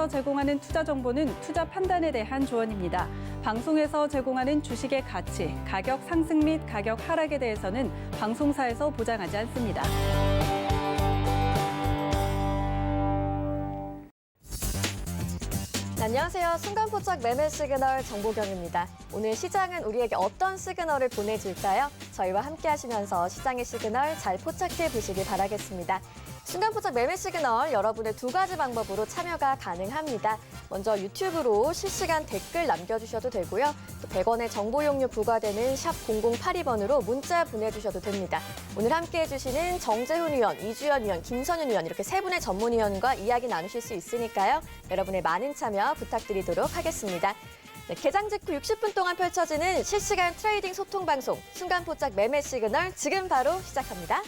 방송에서 제공하는 투자 정보는 투자 판단에 대한 조언입니다. 방송에서 제공하는 주식의 가치, 가격 상승 및 가격 하락에 대해서는 방송사에서 보장하지 않습니다. 안녕하세요. 순간포착 매매 시그널 정보경입니다. 오늘 시장은 우리에게 어떤 시그널을 보내줄까요? 저희와 함께 하시면서 시장의 시그널 잘 포착해 보시기 바라겠습니다. 순간포착 매매 시그널 여러분의 두 가지 방법으로 참여가 가능합니다. 먼저 유튜브로 실시간 댓글 남겨주셔도 되고요. 또 100원의 정보 용료 부과되는 샵 0082번으로 문자 보내주셔도 됩니다. 오늘 함께 해주시는 정재훈 의원, 이주연 의원, 김선윤 의원 이렇게 세 분의 전문위원과 이야기 나누실 수 있으니까요. 여러분의 많은 참여 부탁드리도록 하겠습니다. 네, 개장 직후 60분 동안 펼쳐지는 실시간 트레이딩 소통 방송 순간포착 매매 시그널 지금 바로 시작합니다.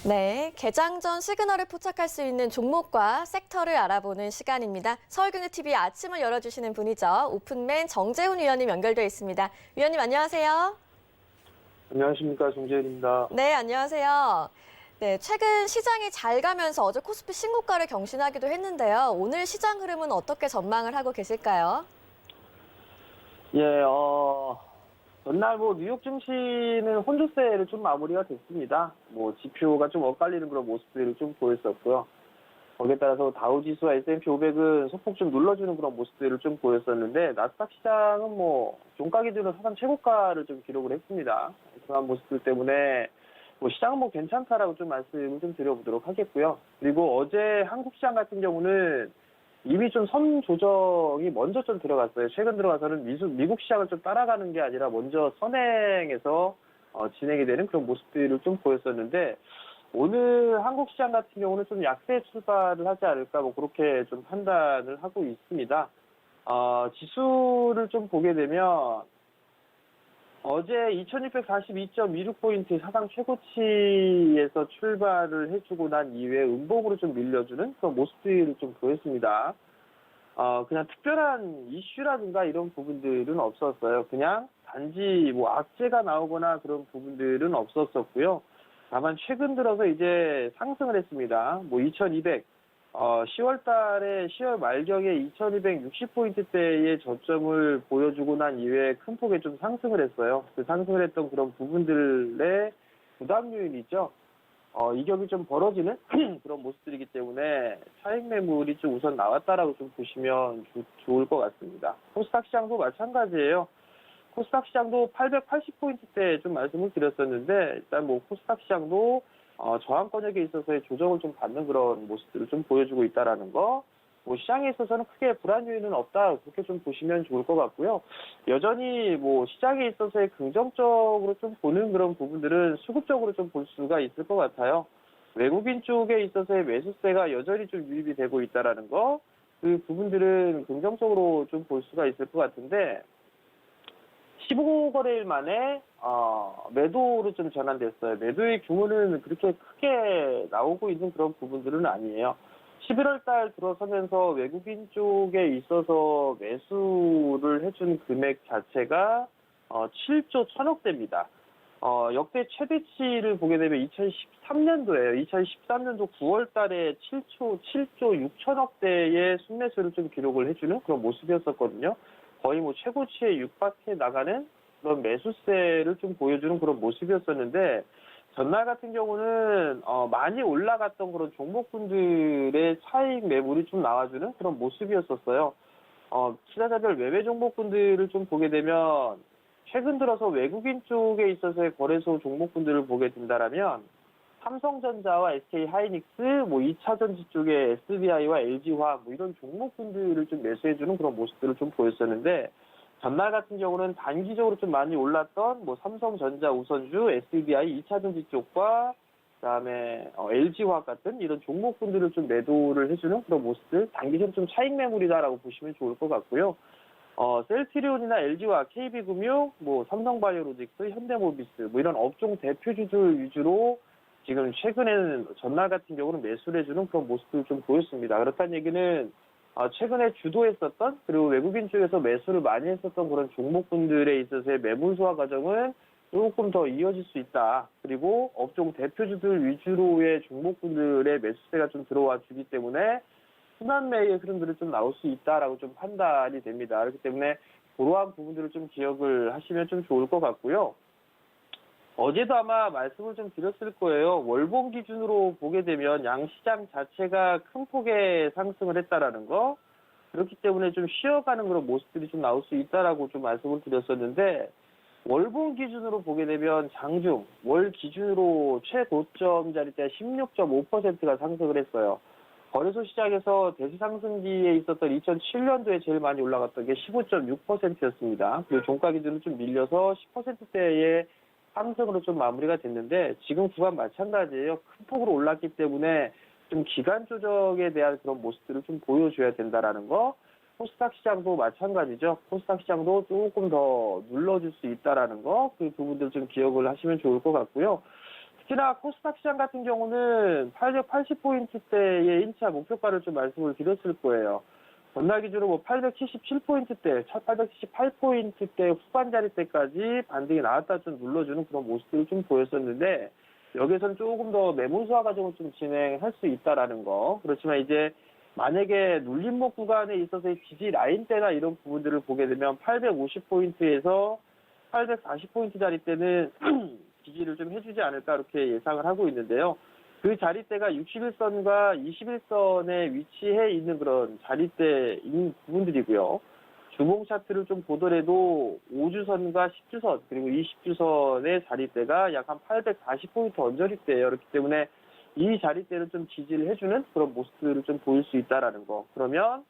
네, 개장 전 시그널을 포착할 수 있는 종목과 섹터를 알아보는 시간입니다. 서울경제TV 아침을 열어주시는 분이죠. 오픈맨 정재훈 위원님 연결되어 있습니다. 위원님 안녕하세요. 안녕하십니까, 정재훈입니다. 네, 안녕하세요. 네, 최근 시장이 잘 가면서 어제 코스피 신고가를 경신하기도 했는데요. 오늘 시장 흐름은 어떻게 전망을 하고 계실까요? 예, 전날 뉴욕 증시는 혼조세를 좀 마무리가 됐습니다. 지표가 좀 엇갈리는 그런 모습들을 좀 보였었고요. 거기에 따라서 다우지수와 S&P 500은 소폭 좀 눌러주는 그런 모습들을 좀 보였었는데, 나스닥 시장은 종가 기준으로 사상 최고가를 좀 기록을 했습니다. 그런 모습들 때문에 시장은 괜찮다라고 좀 말씀을 좀 드려보도록 하겠고요. 그리고 어제 한국 시장 같은 경우는 이미 좀 선 조정이 먼저 좀 들어갔어요. 최근 들어가서는 미국 시장을 좀 따라가는 게 아니라 먼저 선행해서 진행이 되는 그런 모습들을 좀 보였었는데, 오늘 한국 시장 같은 경우는 좀 약세 출발을 하지 않을까 그렇게 좀 판단을 하고 있습니다. 지수를 좀 보게 되면 어제 2642.26포인트 사상 최고치에서 출발을 해주고 난 이후에 음봉으로 좀 밀려주는 그런 모습들을 좀 보였습니다. 그냥 특별한 이슈라든가 이런 부분들은 없었어요. 그냥 단지 악재가 나오거나 그런 부분들은 없었었고요. 다만 최근 들어서 이제 상승을 했습니다. 10월 달에 10월 말경에 2260포인트대의 저점을 보여주고 난 이후에 큰 폭의 좀 상승을 했어요. 그 상승을 했던 그런 부분들의 부담 요인이죠. 이격이 좀 벌어지는 그런 모습들이기 때문에 차익 매물이 좀 우선 나왔다라고 좀 보시면 좋을 것 같습니다. 코스닥 시장도 마찬가지예요. 코스닥 시장도 880포인트대 좀 말씀을 드렸었는데, 일단 코스닥 시장도 저항권역에 있어서의 조정을 좀 받는 그런 모습들을 좀 보여주고 있다라는 거, 시장에 있어서는 크게 불안 요인은 없다, 그렇게 좀 보시면 좋을 것 같고요. 여전히 시장에 있어서의 긍정적으로 좀 보는 그런 부분들은 수급적으로 좀 볼 수가 있을 것 같아요. 외국인 쪽에 있어서의 매수세가 여전히 좀 유입이 되고 있다라는 거, 그 부분들은 긍정적으로 좀 볼 수가 있을 것 같은데, 15거래일 만에 매도로 좀 전환됐어요. 매도의 규모는 그렇게 크게 나오고 있는 그런 부분들은 아니에요. 11월 달 들어서면서 외국인 쪽에 있어서 매수를 해준 금액 자체가 7조 1000억대입니다. 역대 최대치를 보게 되면 2013년도예요. 2013년도 9월 달에 7조 6천억대의 순매수를 좀 기록을 해주는 그런 모습이었었거든요. 거의 최고치에 육박해 나가는 그런 매수세를 좀 보여주는 그런 모습이었었는데, 전날 같은 경우는 많이 올라갔던 그런 종목군들의 차익 매물이 좀 나와주는 그런 모습이었었어요. 투자자별 매매 종목군들을 좀 보게 되면 최근 들어서 외국인 쪽에 있어서의 거래소 종목군들을 보게 된다라면 삼성전자와 SK하이닉스, 2차전지 쪽에 SDI와 LG화학 이런 종목군들을 좀 매수해주는 그런 모습들을 좀 보였었는데, 전날 같은 경우는 단기적으로 좀 많이 올랐던 삼성전자 우선주, SDI 2차전지 쪽과 그다음에 LG화학 같은 이런 종목군들을 좀 매도를 해주는 그런 모습들, 단기적으로 좀 차익 매물이다라고 보시면 좋을 것 같고요. 셀트리온이나 LG화학, KB금융, 삼성바이오로직스, 현대모비스 이런 업종 대표주들 위주로 지금 최근에는 전날 같은 경우는 매수를 해주는 그런 모습을 좀 보였습니다. 그렇다는 얘기는 최근에 주도했었던, 그리고 외국인 쪽에서 매수를 많이 했었던 그런 종목군들에 있어서의 매물 소화 과정은 조금 더 이어질 수 있다. 그리고 업종 대표주들 위주로의 종목군들의 매수세가 좀 들어와 주기 때문에 순환 매의 흐름들이 좀 나올 수 있다라고 좀 판단이 됩니다. 그렇기 때문에 그러한 부분들을 좀 기억을 하시면 좀 좋을 것 같고요. 어제도 아마 말씀을 좀 드렸을 거예요. 월봉 기준으로 보게 되면 양시장 자체가 큰 폭의 상승을 했다라는 거. 그렇기 때문에 좀 쉬어가는 그런 모습들이 좀 나올 수 있다라고 좀 말씀을 드렸었는데, 월봉 기준으로 보게 되면 장중, 월 기준으로 최고점 자리대 16.5%가 상승을 했어요. 거래소 시장에서 대세 상승기에 있었던 2007년도에 제일 많이 올라갔던 게 15.6%였습니다. 그리고 종가 기준으로 좀 밀려서 10%대의 상승으로 좀 마무리가 됐는데, 지금 구간 마찬가지예요. 큰 폭으로 올랐기 때문에 좀 기간 조정에 대한 그런 모습들을 좀 보여줘야 된다라는 거. 코스닥 시장도 마찬가지죠. 코스닥 시장도 조금 더 눌러줄 수 있다라는 거. 그 부분들 좀 기억을 하시면 좋을 것 같고요. 특히나 코스닥 시장 같은 경우는 880포인트대의 1차 목표가를 좀 말씀을 드렸을 거예요. 전날 기준으로 뭐 877포인트대, 878포인트대 후반 자리대까지 반등이 나왔다 좀 눌러주는 그런 모습들을 좀 보였었는데, 여기서는 조금 더 매물수화 과정을 좀 진행할 수 있다라는 거. 그렇지만 이제 만약에 눌림목 구간에 있어서의 지지 라인대나 이런 부분들을 보게 되면 850포인트에서 840포인트 자리대는 지지를 좀 해주지 않을까 이렇게 예상을 하고 있는데요. 그 자리대가 61선과 21선에 위치해 있는 그런 자리대인 부분들이고요. 주봉 차트를 좀 보더라도 5주선과 10주선 그리고 20주선의 자리대가 약 한 840포인트 언저리대예요. 그렇기 때문에 이 자리대를 좀 지지를 해주는 그런 모습들을 좀 보일 수 있다라는 거. 그러면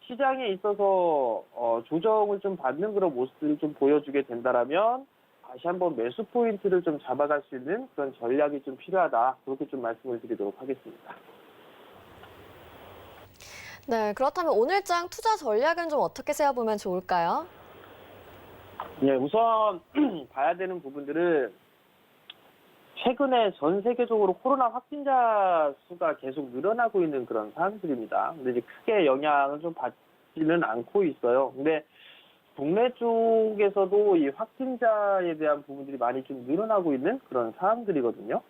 시장에 있어서 조정을 좀 받는 그런 모습들을 좀 보여주게 된다라면 다시 한번 매수 포인트를 좀 잡아갈 수 있는 그런 전략이 좀 필요하다. 그렇게 좀 말씀을 드리도록 하겠습니다. 네, 그렇다면 오늘장 투자 전략은 좀 어떻게 세워보면 좋을까요? 예, 우선 봐야 되는 부분들은 최근에 전 세계적으로 코로나 확진자 수가 계속 늘어나고 있는 그런 상황들입니다. 근데 이제 크게 영향을 좀 받지는 않고 있어요. 근데 국내 쪽에서도 이 확진자에 대한 부분들이 많이 좀 늘어나고 있는 그런 상황들이거든요.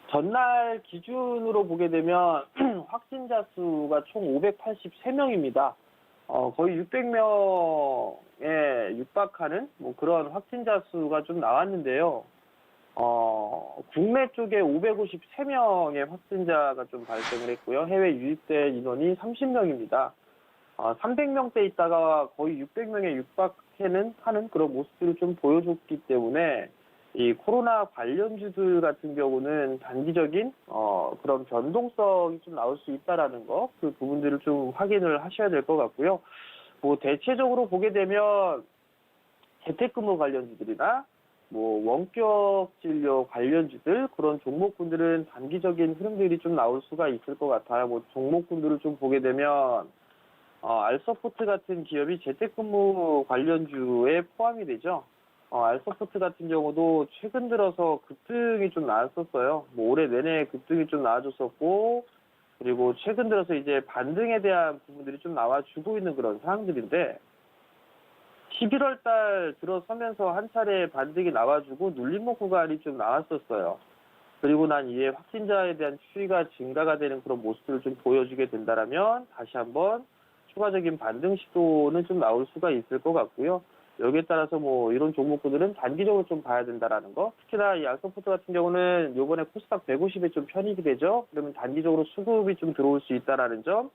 전날 기준으로 보게 되면 확진자 수가 총 583명입니다. 거의 600명에 육박하는 뭐 그런 확진자 수가 좀 나왔는데요. 국내 쪽에 553명의 확진자가 좀 발생을 했고요. 해외 유입된 인원이 30명입니다. 300명대 있다가 거의 600명에 육박하는 그런 모습들을 좀 보여줬기 때문에 이 코로나 관련주들 같은 경우는 단기적인 그런 변동성이 좀 나올 수 있다라는 거, 그 부분들을 좀 확인을 하셔야 될 것 같고요. 뭐 대체적으로 보게 되면 재택근무 관련주들이나 뭐 원격 진료 관련주들 그런 종목군들은 단기적인 흐름들이 좀 나올 수가 있을 것 같아요. 뭐 종목군들을 좀 보게 되면 알서포트 같은 기업이 재택근무 관련주에 포함이 되죠. 알서포트 같은 경우도 최근 들어서 급등이 좀 나왔었어요. 뭐 올해 내내 급등이 좀 나와줬었고, 그리고 최근 들어서 이제 반등에 대한 부분들이 좀 나와주고 있는 그런 상황들인데, 11월 달 들어서면서 한 차례 반등이 나와주고 눌림목 구간이 좀 나왔었어요. 그리고 난 이후에 확진자에 대한 추이가 증가가 되는 그런 모습들을 좀 보여주게 된다면 다시 한번 추가적인 반등 시도는 좀 나올 수가 있을 것 같고요. 여기에 따라서 뭐 이런 종목들은 단기적으로 좀 봐야 된다라는 거. 특히나 이 알서포트 같은 경우는 이번에 코스닥 150에 좀 편입이 되죠. 그러면 단기적으로 수급이 좀 들어올 수 있다라는 점,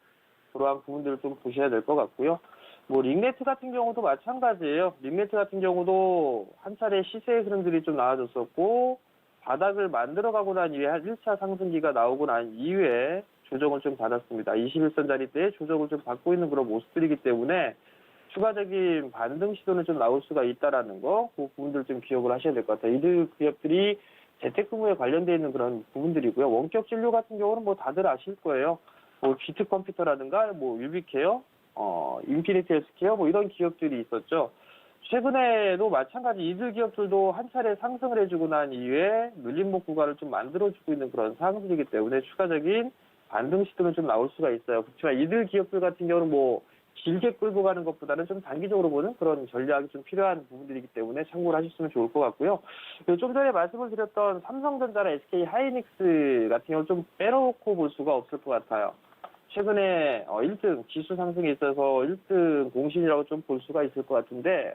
그러한 부분들을 좀 보셔야 될 것 같고요. 뭐 링네트 같은 경우도 마찬가지예요. 링네트 같은 경우도 한 차례 시세의 흐름들이 좀 나와줬었고, 바닥을 만들어가고 난 이후에 한 1차 상승기가 나오고 난 이후에 조정을 좀 받았습니다. 21선 자리대에 조정을 좀 받고 있는 그런 모습들이기 때문에 추가적인 반등 시도는 좀 나올 수가 있다라는 거, 그 부분들 좀 기억을 하셔야 될 것 같아요. 이들 기업들이 재택근무에 관련되어 있는 그런 부분들이고요. 원격 진료 같은 경우는 뭐 다들 아실 거예요. 뭐 비트 컴퓨터라든가 뭐 유비케어, 인피니티 헬스케어 뭐 이런 기업들이 있었죠. 최근에도 마찬가지 이들 기업들도 한 차례 상승을 해주고 난 이후에 눌림목 구간을 좀 만들어주고 있는 그런 상황들이기 때문에 추가적인 반등 시도는 좀 나올 수가 있어요. 그렇지만 이들 기업들 같은 경우는 뭐 길게 끌고 가는 것보다는 좀 단기적으로 보는 그런 전략이 좀 필요한 부분들이기 때문에 참고를 하셨으면 좋을 것 같고요. 그리고 좀 전에 말씀을 드렸던 삼성전자나 SK 하이닉스 같은 경우는 좀 빼놓고 볼 수가 없을 것 같아요. 최근에 1등 지수 상승에 있어서 1등 공신이라고 좀 볼 수가 있을 것 같은데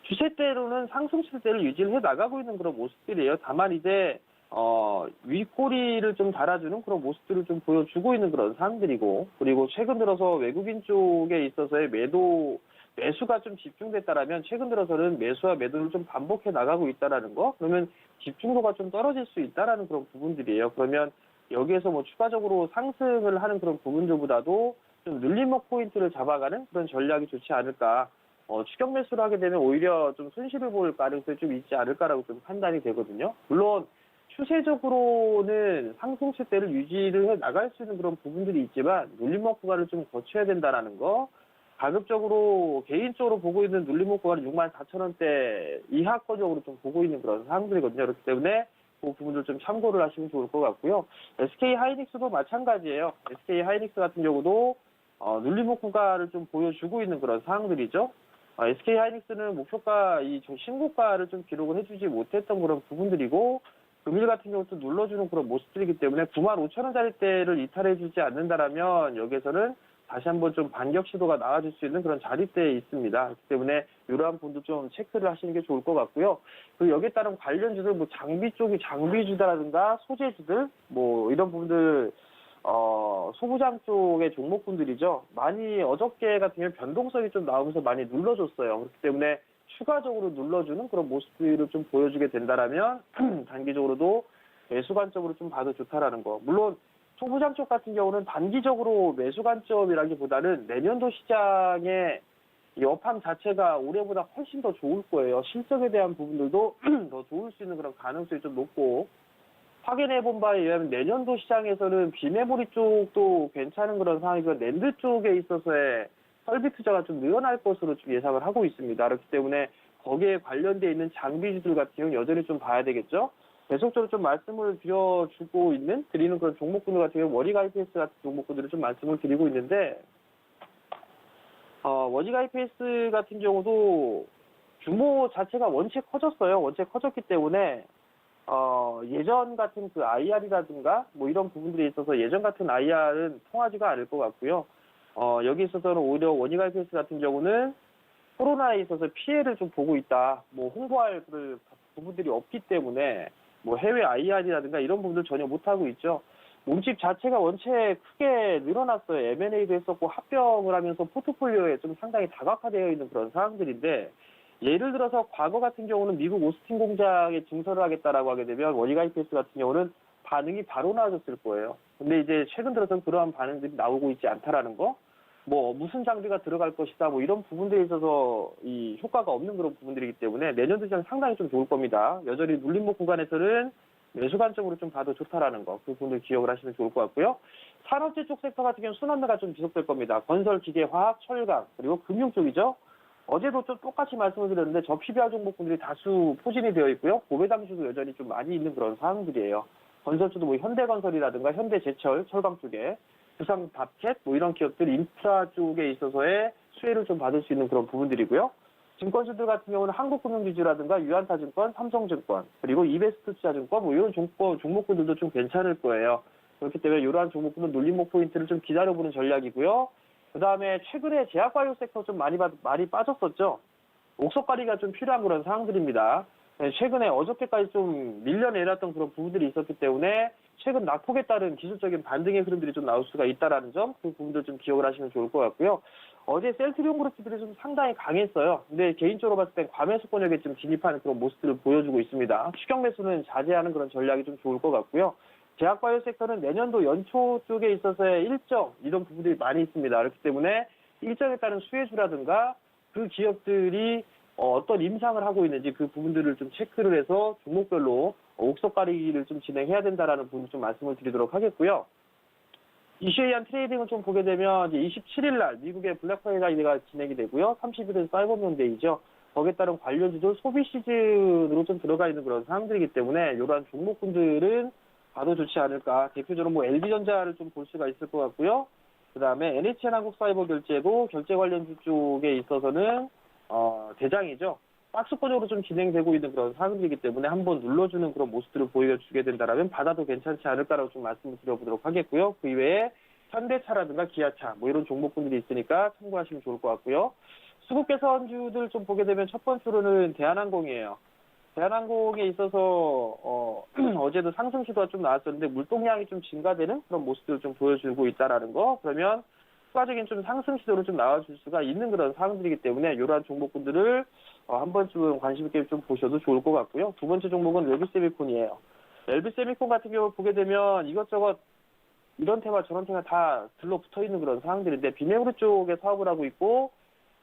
추세대로는 상승 추세대를 유지를 해 나가고 있는 그런 모습들이에요. 다만 이제 윗꼬리를 좀 달아주는 그런 모습들을 좀 보여주고 있는 그런 상황들이고, 그리고 최근 들어서 외국인 쪽에 있어서의 매수가 좀 집중됐다라면 최근 들어서는 매수와 매도를 좀 반복해 나가고 있다라는 거, 그러면 집중도가 좀 떨어질 수 있다라는 그런 부분들이에요. 그러면 여기에서 뭐 추가적으로 상승을 하는 그런 부분들보다도 좀 눌림목 포인트를 잡아가는 그런 전략이 좋지 않을까. 추격 매수를 하게 되면 오히려 좀 손실을 볼 가능성이 좀 있지 않을까라고 좀 판단이 되거든요. 물론 추세적으로는 상승 추세를 유지를 해 나갈 수 있는 그런 부분들이 있지만 눌림목 구간을 좀 거쳐야 된다라는 거, 가급적으로 개인적으로 보고 있는 눌림목 구간은 64,000원대 이하권적으로 좀 보고 있는 그런 상황들이거든요. 그렇기 때문에 그 부분들 좀 참고를 하시면 좋을 것 같고요. SK 하이닉스도 마찬가지예요. SK 하이닉스 같은 경우도 눌림목 구간을 좀 보여주고 있는 그런 상황들이죠. SK 하이닉스는 목표가 신고가를 좀 기록을 해주지 못했던 그런 부분들이고, 금일 같은 경우도 눌러주는 그런 모습들이기 때문에 95,000원짜리대를 이탈해주지 않는다라면 여기에서는 다시 한번 좀 반격 시도가 나와줄 수 있는 그런 자리대에 있습니다. 그렇기 때문에 이러한 분도 좀 체크를 하시는 게 좋을 것 같고요. 그리고 여기에 따른 관련주들, 뭐 장비주다라든가 소재주들, 뭐 이런 부분들, 소부장 쪽의 종목군들이죠. 많이 어저께 같은 경우는 변동성이 좀 나오면서 많이 눌러줬어요. 그렇기 때문에 추가적으로 눌러주는 그런 모습들을 좀 보여주게 된다라면 단기적으로도 매수 관점으로 좀 봐도 좋다라는 거. 물론 소부장 쪽 같은 경우는 단기적으로 매수 관점이라기보다는 내년도 시장의 이 업황 자체가 올해보다 훨씬 더 좋을 거예요. 실적에 대한 부분들도 더 좋을 수 있는 그런 가능성이 좀 높고, 확인해 본 바에 의하면 내년도 시장에서는 비메모리 쪽도 괜찮은 그런 상황이고 낸드 쪽에 있어서의 설비 투자가 좀 늘어날 것으로 좀 예상을 하고 있습니다. 그렇기 때문에 거기에 관련되어 있는 장비주들 같은 경우는 여전히 좀 봐야 되겠죠. 계속적으로 좀 말씀을 드리는 그런 종목군들 같은 경우 워리가 IPS 같은 종목군들을 좀 말씀을 드리고 있는데, 워리가 IPS 같은 경우도 규모 자체가 원체 커졌어요. 원체 커졌기 때문에 예전 같은 그 IR이라든가 뭐 이런 부분들에 있어서 예전 같은 IR은 통하지가 않을 것 같고요. 여기 있어서는 오히려 워리가 IPS 같은 경우는 코로나에 있어서 피해를 좀 보고 있다. 뭐 홍보할 그 부분들이 없기 때문에 뭐 해외 IR이라든가 이런 부분들 전혀 못하고 있죠. 몸집 자체가 원체 크게 늘어났어요. M&A도 했었고 합병을 하면서 포트폴리오에 좀 상당히 다각화되어 있는 그런 상황들인데, 예를 들어서 과거 같은 경우는 미국 오스틴 공장에 증설을 하겠다라고 하게 되면 워리가 IPS 같은 경우는 반응이 바로 나아졌을 거예요. 근데 이제 최근 들어서는 그러한 반응들이 나오고 있지 않다라는 거, 뭐 무슨 장비가 들어갈 것이다, 뭐 이런 부분들에 있어서 이 효과가 없는 그런 부분들이기 때문에 내년도 시장 상당히 좀 좋을 겁니다. 여전히 눌림목 구간에서는 매수 관점으로 좀 봐도 좋다라는 거, 그 부분들 기억을 하시면 좋을 것 같고요. 산업재 쪽 섹터 같은 경우는 순환매가 좀 지속될 겁니다. 건설, 기계, 화학, 철강, 그리고 금융 쪽이죠. 어제도 좀 똑같이 말씀을 드렸는데 저 PBR 종목군들이 다수 포진이 되어 있고요. 고배당주도 여전히 좀 많이 있는 그런 상황들이에요. 건설주도 뭐 현대건설이라든가 현대제철, 철강 쪽에, 부산 밥캣 뭐 이런 기업들 인프라 쪽에 있어서의 수혜를 좀 받을 수 있는 그런 부분들이고요. 증권주들 같은 경우는 한국금융지주라든가 유한타증권, 삼성증권, 그리고 이베스트투자증권 뭐 이런 종목군들도 좀 괜찮을 거예요. 그렇기 때문에 이러한 종목군은 눌림목 포인트를 좀 기다려보는 전략이고요. 그 다음에 최근에 제약바이오 섹터 좀 많이 빠졌었죠. 옥석가리가 좀 필요한 그런 상황들입니다. 최근에 어저께까지 좀 밀려내놨던 그런 부분들이 있었기 때문에 최근 낙폭에 따른 기술적인 반등의 흐름들이 좀 나올 수가 있다라는 점, 그 부분들 좀 기억을 하시면 좋을 것 같고요. 어제 셀트리온 그룹들이 좀 상당히 강했어요. 근데 개인적으로 봤을 땐 과매수 권역에 좀 진입하는 그런 모습들을 보여주고 있습니다. 추격 매수는 자제하는 그런 전략이 좀 좋을 것 같고요. 제약바이오 섹터는 내년도 연초 쪽에 있어서의 일정, 이런 부분들이 많이 있습니다. 그렇기 때문에 일정에 따른 수혜주라든가 그 기업들이 어떤 임상을 하고 있는지 그 부분들을 좀 체크를 해서 종목별로 옥석 가리기를 좀 진행해야 된다라는 부분을 좀 말씀을 드리도록 하겠고요. 이슈에 의한 트레이딩을 좀 보게 되면 이제 27일 날 미국의 블랙 프라이데이가 진행이 되고요. 30일은 사이버먼데이죠. 거기에 따른 관련주들 소비 시즌으로 좀 들어가 있는 그런 상황들이기 때문에 이러한 종목군들은 봐도 좋지 않을까. 대표적으로 뭐 LG전자를 좀 볼 수가 있을 것 같고요. 그다음에 NHN한국사이버결제도 결제 관련주 쪽에 있어서는 대장이죠. 박스권으로 좀 진행되고 있는 그런 상황이기 때문에 한번 눌러주는 그런 모습들을 보여주게 된다면 받아도 괜찮지 않을까라고 좀 말씀을 드려보도록 하겠고요. 그 이외에 현대차라든가 기아차 뭐 이런 종목군들이 있으니까 참고하시면 좋을 것 같고요. 수급 개선주들 좀 보게 되면 첫 번째로는 대한항공이에요. 대한항공에 있어서 어제도 상승 시도가 좀 나왔었는데 물동량이 좀 증가되는 그런 모습들을 좀 보여주고 있다라는 거. 그러면 추가적인 좀 상승 시도로 좀 나와줄 수가 있는 그런 상황들이기 때문에 이러한 종목군들을 한 번쯤 관심 있게 좀 보셔도 좋을 것 같고요. 두 번째 종목은 렐비세미콘이에요. 렐비세미콘 같은 경우 보게 되면 이것저것 이런 테마 저런 테마 다 들러붙어 있는 그런 상황들인데 비메모리 쪽에 사업을 하고 있고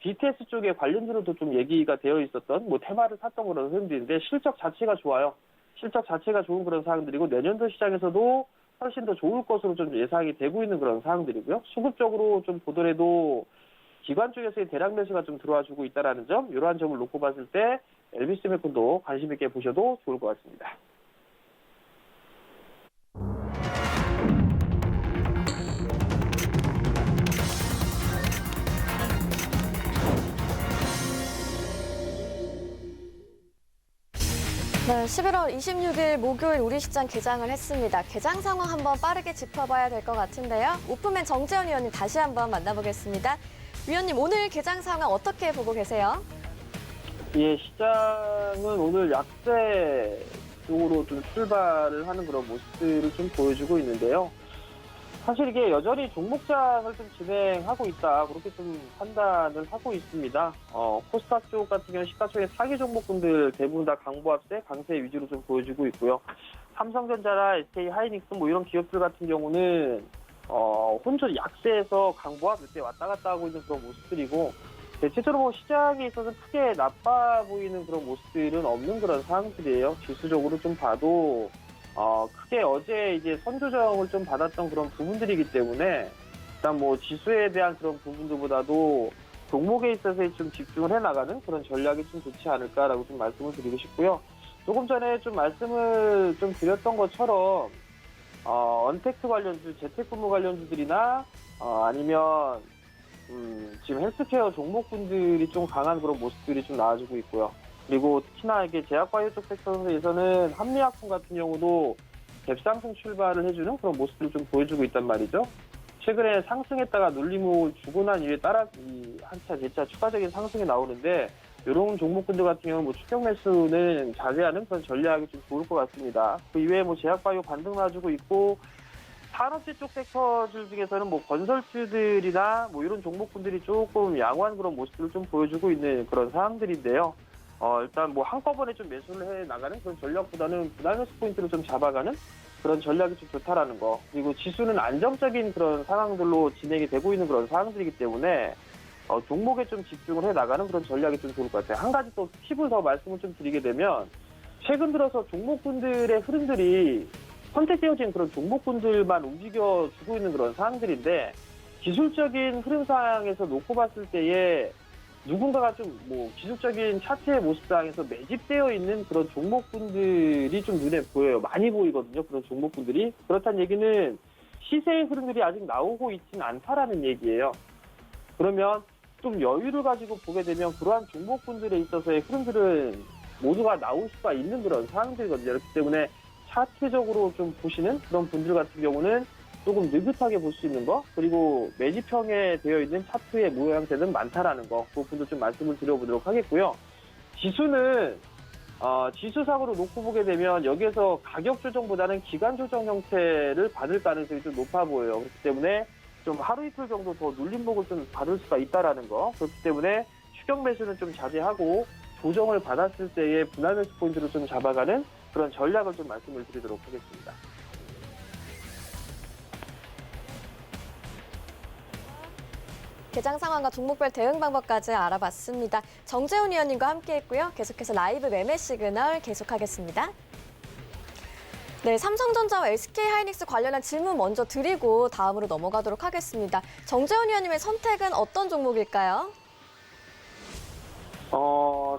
BTS 쪽에 관련주로도 좀 얘기가 되어 있었던 뭐 테마를 샀던 그런 흐름들인데 실적 자체가 좋아요. 실적 자체가 좋은 그런 상황들이고 내년도 시장에서도 훨씬 더 좋을 것으로 좀 예상이 되고 있는 그런 상황들이고요. 수급적으로 좀 보더라도 기관 쪽에서의 대량 매수가 좀 들어와주고 있다는 점, 이러한 점을 놓고 봤을 때 엘비스메콘도 관심 있게 보셔도 좋을 것 같습니다. 네, 11월 26일 목요일 우리 시장 개장을 했습니다. 개장 상황 한번 빠르게 짚어봐야 될 것 같은데요. 오픈맨 정재훈 위원님 다시 한번 만나보겠습니다. 위원님, 오늘 개장 상황 어떻게 보고 계세요? 예, 시장은 오늘 약세 쪽으로 좀 출발을 하는 그런 모습들을 좀 보여주고 있는데요. 사실 이게 여전히 종목장을 좀 진행하고 있다, 그렇게 좀 판단을 하고 있습니다. 코스닥 쪽 같은 경우는 시가총액 상위 종목군들 대부분 다 강보합세, 강세 위주로 좀 보여주고 있고요. 삼성전자나 SK 하이닉스 뭐 이런 기업들 같은 경우는 혼전 약세에서 강보합 몇 대 왔다 갔다 하고 있는 그런 모습들이고, 대체적으로 뭐 시장에 있어서 크게 나빠 보이는 그런 모습들은 없는 그런 상황들이에요. 지수적으로 좀 봐도 크게 어제 이제 선조정을 좀 받았던 그런 부분들이기 때문에 일단 뭐 지수에 대한 그런 부분들보다도 종목에 있어서 좀 집중을 해나가는 그런 전략이 좀 좋지 않을까라고 좀 말씀을 드리고 싶고요. 조금 전에 좀 말씀을 좀 드렸던 것처럼 언택트 관련주, 재택근무 관련주들이나 아니면 지금 헬스케어 종목군들이 좀 강한 그런 모습들이 좀 나와주고 있고요. 그리고 특히나 이게 제약바이오 쪽 섹터에서는 한미약품 같은 경우도 갭상승 출발을 해주는 그런 모습들을 좀 보여주고 있단 말이죠. 최근에 상승했다가 눌림을 주고 난 이후에 따라 한차 재차 추가적인 상승이 나오는데 이런 종목군들 같은 경우는 뭐 추격 매수는 자제하는 그런 전략이 좀 좋을 것 같습니다. 그 이외에 뭐 제약바이오 반등 놔주고 있고 산업재 쪽 섹터들 중에서는 뭐 건설주들이나 뭐 이런 종목군들이 조금 양호한 그런 모습들을 좀 보여주고 있는 그런 상황들인데요. 일단 뭐 한꺼번에 좀 매수를 해 나가는 그런 전략보다는 분할 매수 포인트를 좀 잡아가는 그런 전략이 좀 좋다라는 거. 그리고 지수는 안정적인 그런 상황들로 진행이 되고 있는 그런 상황들이기 때문에 종목에 좀 집중을 해 나가는 그런 전략이 좀 좋을 것 같아요. 한 가지 또 팁을 더 말씀을 좀 드리게 되면 최근 들어서 종목군들의 흐름들이 선택되어진 그런 종목군들만 움직여주고 있는 그런 상황들인데 기술적인 흐름상에서 놓고 봤을 때에 누군가가 좀 뭐 기술적인 차트의 모습상에서 매집되어 있는 그런 종목군들이 좀 눈에 보여요. 많이 보이거든요. 그런 종목군들이. 그렇다는 얘기는 시세의 흐름들이 아직 나오고 있지는 않다라는 얘기예요. 그러면 좀 여유를 가지고 보게 되면 그러한 종목군들에 있어서의 흐름들은 모두가 나올 수가 있는 그런 상황들이거든요. 그렇기 때문에 차트적으로 좀 보시는 그런 분들 같은 경우는 조금 느긋하게 볼 수 있는 거, 그리고 매집형에 되어 있는 차트의 모양새는 많다라는 거, 그 부분도 좀 말씀을 드려보도록 하겠고요. 지수는 지수상으로 놓고 보게 되면 여기에서 가격 조정보다는 기간 조정 형태를 받을 가능성이 좀 높아 보여요. 그렇기 때문에 좀 하루 이틀 정도 더 눌림목을 좀 받을 수가 있다라는 거. 그렇기 때문에 추격 매수는 좀 자제하고 조정을 받았을 때의 분할 매수 포인트를 좀 잡아가는 그런 전략을 좀 말씀을 드리도록 하겠습니다. 개장 상황과 종목별 대응 방법까지 알아봤습니다. 정재훈 위원님과 함께했고요. 계속해서 라이브 매매 시그널 계속하겠습니다. 네, 삼성전자와 SK 하이닉스 관련한 질문 먼저 드리고 다음으로 넘어가도록 하겠습니다. 정재훈 위원님의 선택은 어떤 종목일까요?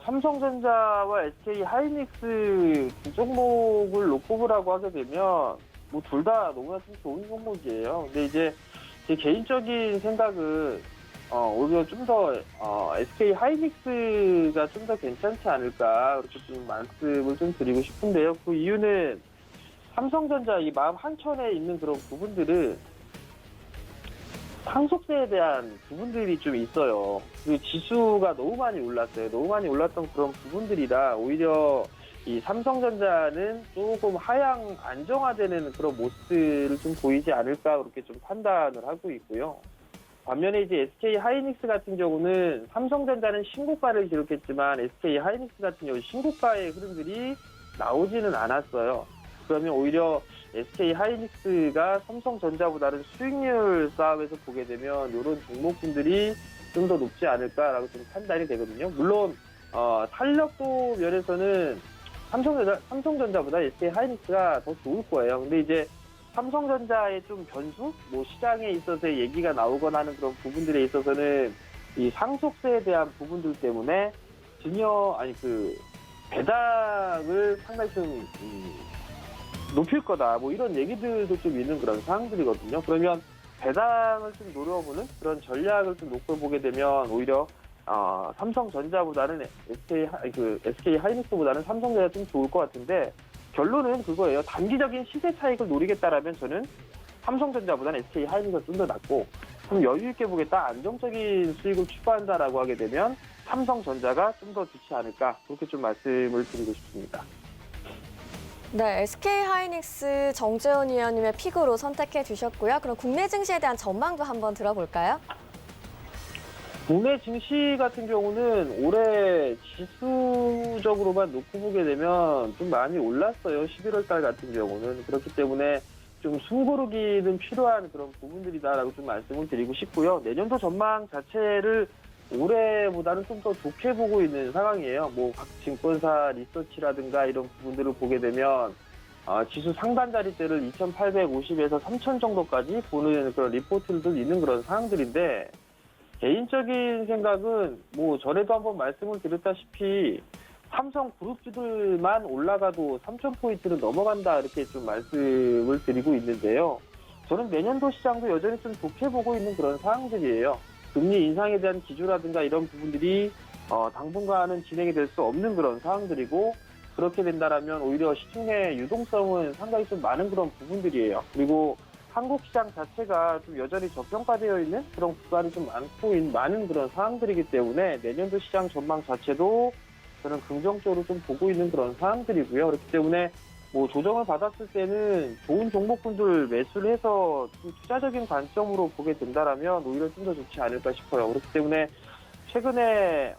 삼성전자와 SK 하이닉스 두 종목을 놓고 보라고 하게 되면 뭐 둘 다 너무나 좀 좋은 종목이에요. 근데 이제 제 개인적인 생각은 오히려 좀 더 SK 하이닉스가 좀 더 괜찮지 않을까 그렇게 좀 말씀을 좀 드리고 싶은데요. 그 이유는 삼성전자 이 마음 한켠에 있는 그런 부분들은 상속세에 대한 부분들이 좀 있어요. 그리고 지수가 너무 많이 올랐어요. 너무 많이 올랐던 그런 부분들이라 오히려 이 삼성전자는 조금 하향 안정화되는 그런 모습들을 좀 보이지 않을까 그렇게 좀 판단을 하고 있고요. 반면에 이제 SK 하이닉스 같은 경우는 삼성전자는 신고가를 기록했지만 SK 하이닉스 같은 경우 신고가의 흐름들이 나오지는 않았어요. 그러면 오히려 SK 하이닉스가 삼성전자보다는 수익률 싸움에서 보게 되면 이런 종목군들이 좀 더 높지 않을까라고 좀 판단이 되거든요. 물론 탄력도 면에서는 삼성전자보다 SK 하이닉스가 더 좋을 거예요. 근데 이제 삼성전자의 좀 변수, 시장에 있어서의 얘기가 나오거나 하는 그런 부분들에 있어서는 이 상속세에 대한 부분들 때문에 배당을 상당히 좀 높일 거다. 이런 얘기들도 좀 있는 그런 상황들이거든요. 그러면 배당을 좀 노려보는 그런 전략을 좀 놓고 보게 되면 오히려 삼성전자보다는 SK 하이닉스보다는 삼성전자가 좀 좋을 것 같은데 결론은 그거예요. 단기적인 시세 차익을 노리겠다라면 저는 삼성전자보다는 SK 하이닉스가 좀 더 낫고 좀 여유 있게 보겠다, 안정적인 수익을 추구한다라고 하게 되면 삼성전자가 좀 더 좋지 않을까 그렇게 좀 말씀을 드리고 싶습니다. 네, SK 하이닉스 정재훈 위원님의 픽으로 선택해 주셨고요. 그럼 국내 증시에 대한 전망도 한번 들어볼까요? 국내 증시 같은 경우는 올해 지수적으로만 놓고 보게 되면 좀 많이 올랐어요. 11월 달 같은 경우는. 그렇기 때문에 좀 숨고르기는 필요한 그런 부분들이다라고 좀 말씀을 드리고 싶고요. 내년도 전망 자체를 올해보다는 좀 더 좋게 보고 있는 상황이에요. 각 증권사 리서치라든가 이런 부분들을 보게 되면 지수 상단 자리대를 2,850에서 3,000 정도까지 보는 그런 리포트들도 있는 그런 상황들인데 개인적인 생각은 전에도 한번 말씀을 드렸다시피 삼성 그룹주들만 올라가도 3,000포인트는 넘어간다 이렇게 좀 말씀을 드리고 있는데요. 저는 내년도 시장도 여전히 좀 좋게 보고 있는 그런 상황들이에요. 금리 인상에 대한 기조라든가 이런 부분들이 당분간은 진행이 될 수 없는 그런 상황들이고 그렇게 된다라면 오히려 시중 내 유동성은 상당히 좀 많은 그런 부분들이에요. 그리고 한국 시장 자체가 좀 여전히 저평가되어 있는 그런 구간이 좀 많은 그런 상황들이기 때문에 내년도 시장 전망 자체도 저는 긍정적으로 좀 보고 있는 그런 상황들이고요. 그렇기 때문에 조정을 받았을 때는 좋은 종목군들 매수를 해서 좀 투자적인 관점으로 보게 된다라면 오히려 좀 더 좋지 않을까 싶어요. 그렇기 때문에 최근에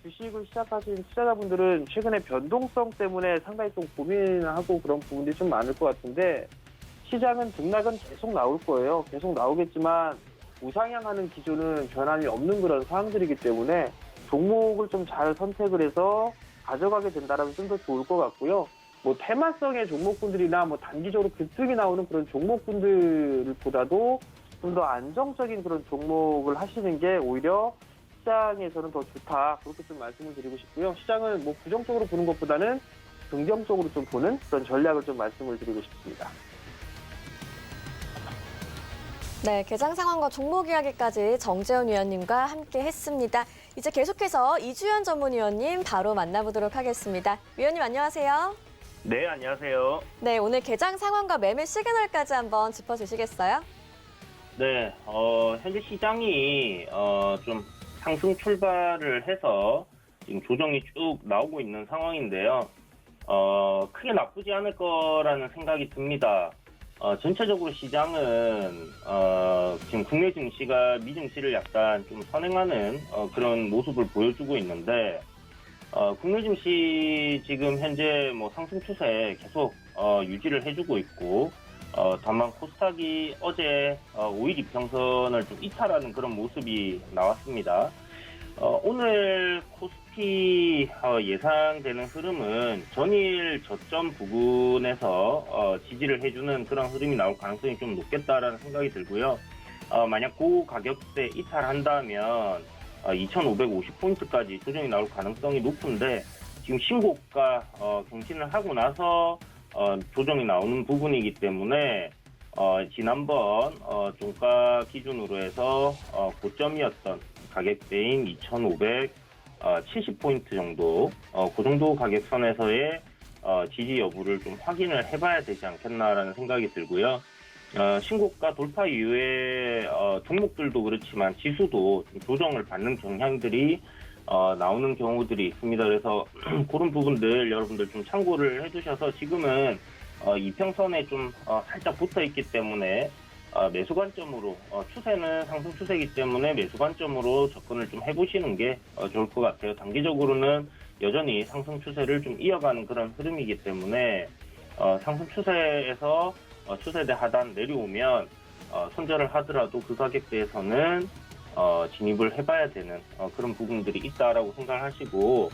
주식을 시작하신 투자자분들은 최근에 변동성 때문에 상당히 좀 고민하고 그런 부분들이 좀 많을 것 같은데 시장은 등락은 계속 나올 거예요. 계속 나오겠지만 우상향하는 기조는 변함이 없는 그런 상황들이기 때문에 종목을 좀 잘 선택을 해서 가져가게 된다면 좀 더 좋을 것 같고요. 테마성의 종목군들이나 단기적으로 급등이 나오는 그런 종목군들보다도 좀 더 안정적인 그런 종목을 하시는 게 오히려 시장에서는 더 좋다. 그렇게 좀 말씀을 드리고 싶고요. 시장은 부정적으로 보는 것보다는 긍정적으로 좀 보는 그런 전략을 좀 말씀을 드리고 싶습니다. 네, 개장 상황과 종목 이야기까지 정재훈 위원님과 함께 했습니다. 이제 계속해서 이주연 전문위원님 바로 만나보도록 하겠습니다. 위원님 안녕하세요. 네, 안녕하세요. 네, 오늘 개장 상황과 매매 시그널까지 한번 짚어주시겠어요? 네, 현재 시장이 좀 상승 출발을 해서 지금 조정이 쭉 나오고 있는 상황인데요. 크게 나쁘지 않을 거라는 생각이 듭니다. 전체적으로 시장은 지금 국내 증시가 미 증시를 약간 좀 선행하는 그런 모습을 보여주고 있는데 국내 증시 지금 현재 상승 추세 계속 유지를 해주고 있고 다만 코스닥이 어제 5일 이평선을 좀 이탈하는 그런 모습이 나왔습니다. 오늘 코스피 예상되는 흐름은 전일 저점 부근에서 지지를 해주는 그런 흐름이 나올 가능성이 좀 높겠다라는 생각이 들고요. 만약 그 가격대 이탈한다면 2,550포인트까지 조정이 나올 가능성이 높은데 지금 신고가 갱신을 하고 나서 조정이 나오는 부분이기 때문에 지난번 종가 기준으로 해서 고점이었던 가격대인 2,570포인트 정도, 그 정도 가격선에서의 지지 여부를 좀 확인을 해봐야 되지 않겠나라는 생각이 들고요. 신고가 돌파 이후에 종목들도 그렇지만 지수도 좀 조정을 받는 경향들이 나오는 경우들이 있습니다. 그래서 그런 부분들 여러분들 좀 참고를 해두셔서 지금은 이평선에 좀 살짝 붙어 있기 때문에 매수 관점으로 추세는 상승 추세이기 때문에 매수 관점으로 접근을 좀 해보시는 게 좋을 것 같아요. 단기적으로는 여전히 상승 추세를 좀 이어가는 그런 흐름이기 때문에 상승 추세에서 추세대 하단 내려오면 손절을 하더라도 그 가격대에서는 진입을 해봐야 되는 그런 부분들이 있다라고 생각하시고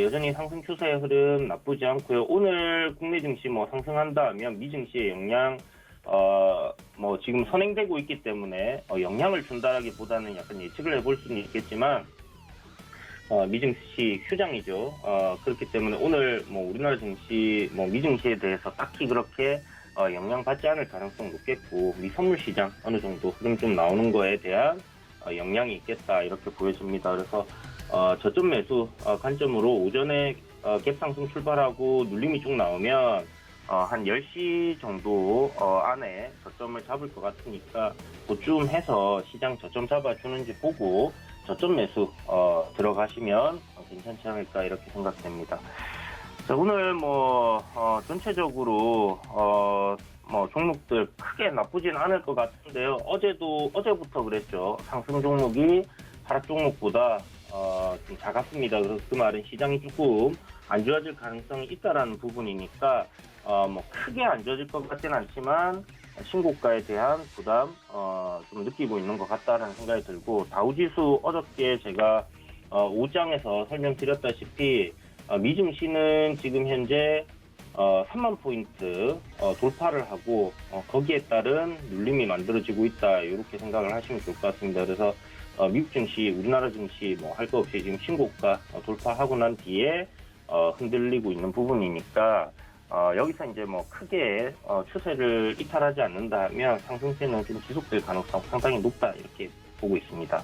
여전히 상승 추세의 흐름 나쁘지 않고요. 오늘 국내 증시 뭐 상승한다 하면 미증시의 영향 뭐 지금 선행되고 있기 때문에 영향을 준다라기보다는 약간 예측을 해볼 수는 있겠지만 미증시 휴장이죠. 그렇기 때문에 오늘 뭐 우리나라 증시 뭐 미증시에 대해서 딱히 그렇게 영향받지 않을 가능성 높겠고 미선물 시장 어느 정도 흐름 좀 나오는 거에 대한 영향이 있겠다 이렇게 보여집니다. 그래서 저점 매수 관점으로 오전에 갭 상승 출발하고 눌림이 쭉 나오면 한 10시 정도 안에 저점을 잡을 것 같으니까 그쯤 해서 시장 저점 잡아주는지 보고 저점 매수 들어가시면 괜찮지 않을까 이렇게 생각됩니다. 자, 오늘 뭐 전체적으로 뭐 종목들 크게 나쁘진 않을 것 같은데요. 어제부터 그랬죠. 상승 종목이 하락 종목보다 좀 작았습니다. 그래서 그 말은 시장이 조금 안 좋아질 가능성이 있다라는 부분이니까 뭐 크게 안 좋아질 것 같지는 않지만 신고가에 대한 부담 좀 느끼고 있는 것 같다라는 생각이 들고 다우지수 어저께 제가 5장에서 설명드렸다시피 미증시는 지금 현재 3만 포인트 돌파를 하고 거기에 따른 눌림이 만들어지고 있다 이렇게 생각을 하시면 좋을 것 같습니다. 그래서 미국 증시, 우리나라 증시 뭐 할 거 없이 지금 신고가 돌파하고 난 뒤에 흔들리고 있는 부분이니까 여기서 이제 뭐 크게 추세를 이탈하지 않는다면 상승세는 좀 지속될 가능성 상당히 높다 이렇게 보고 있습니다.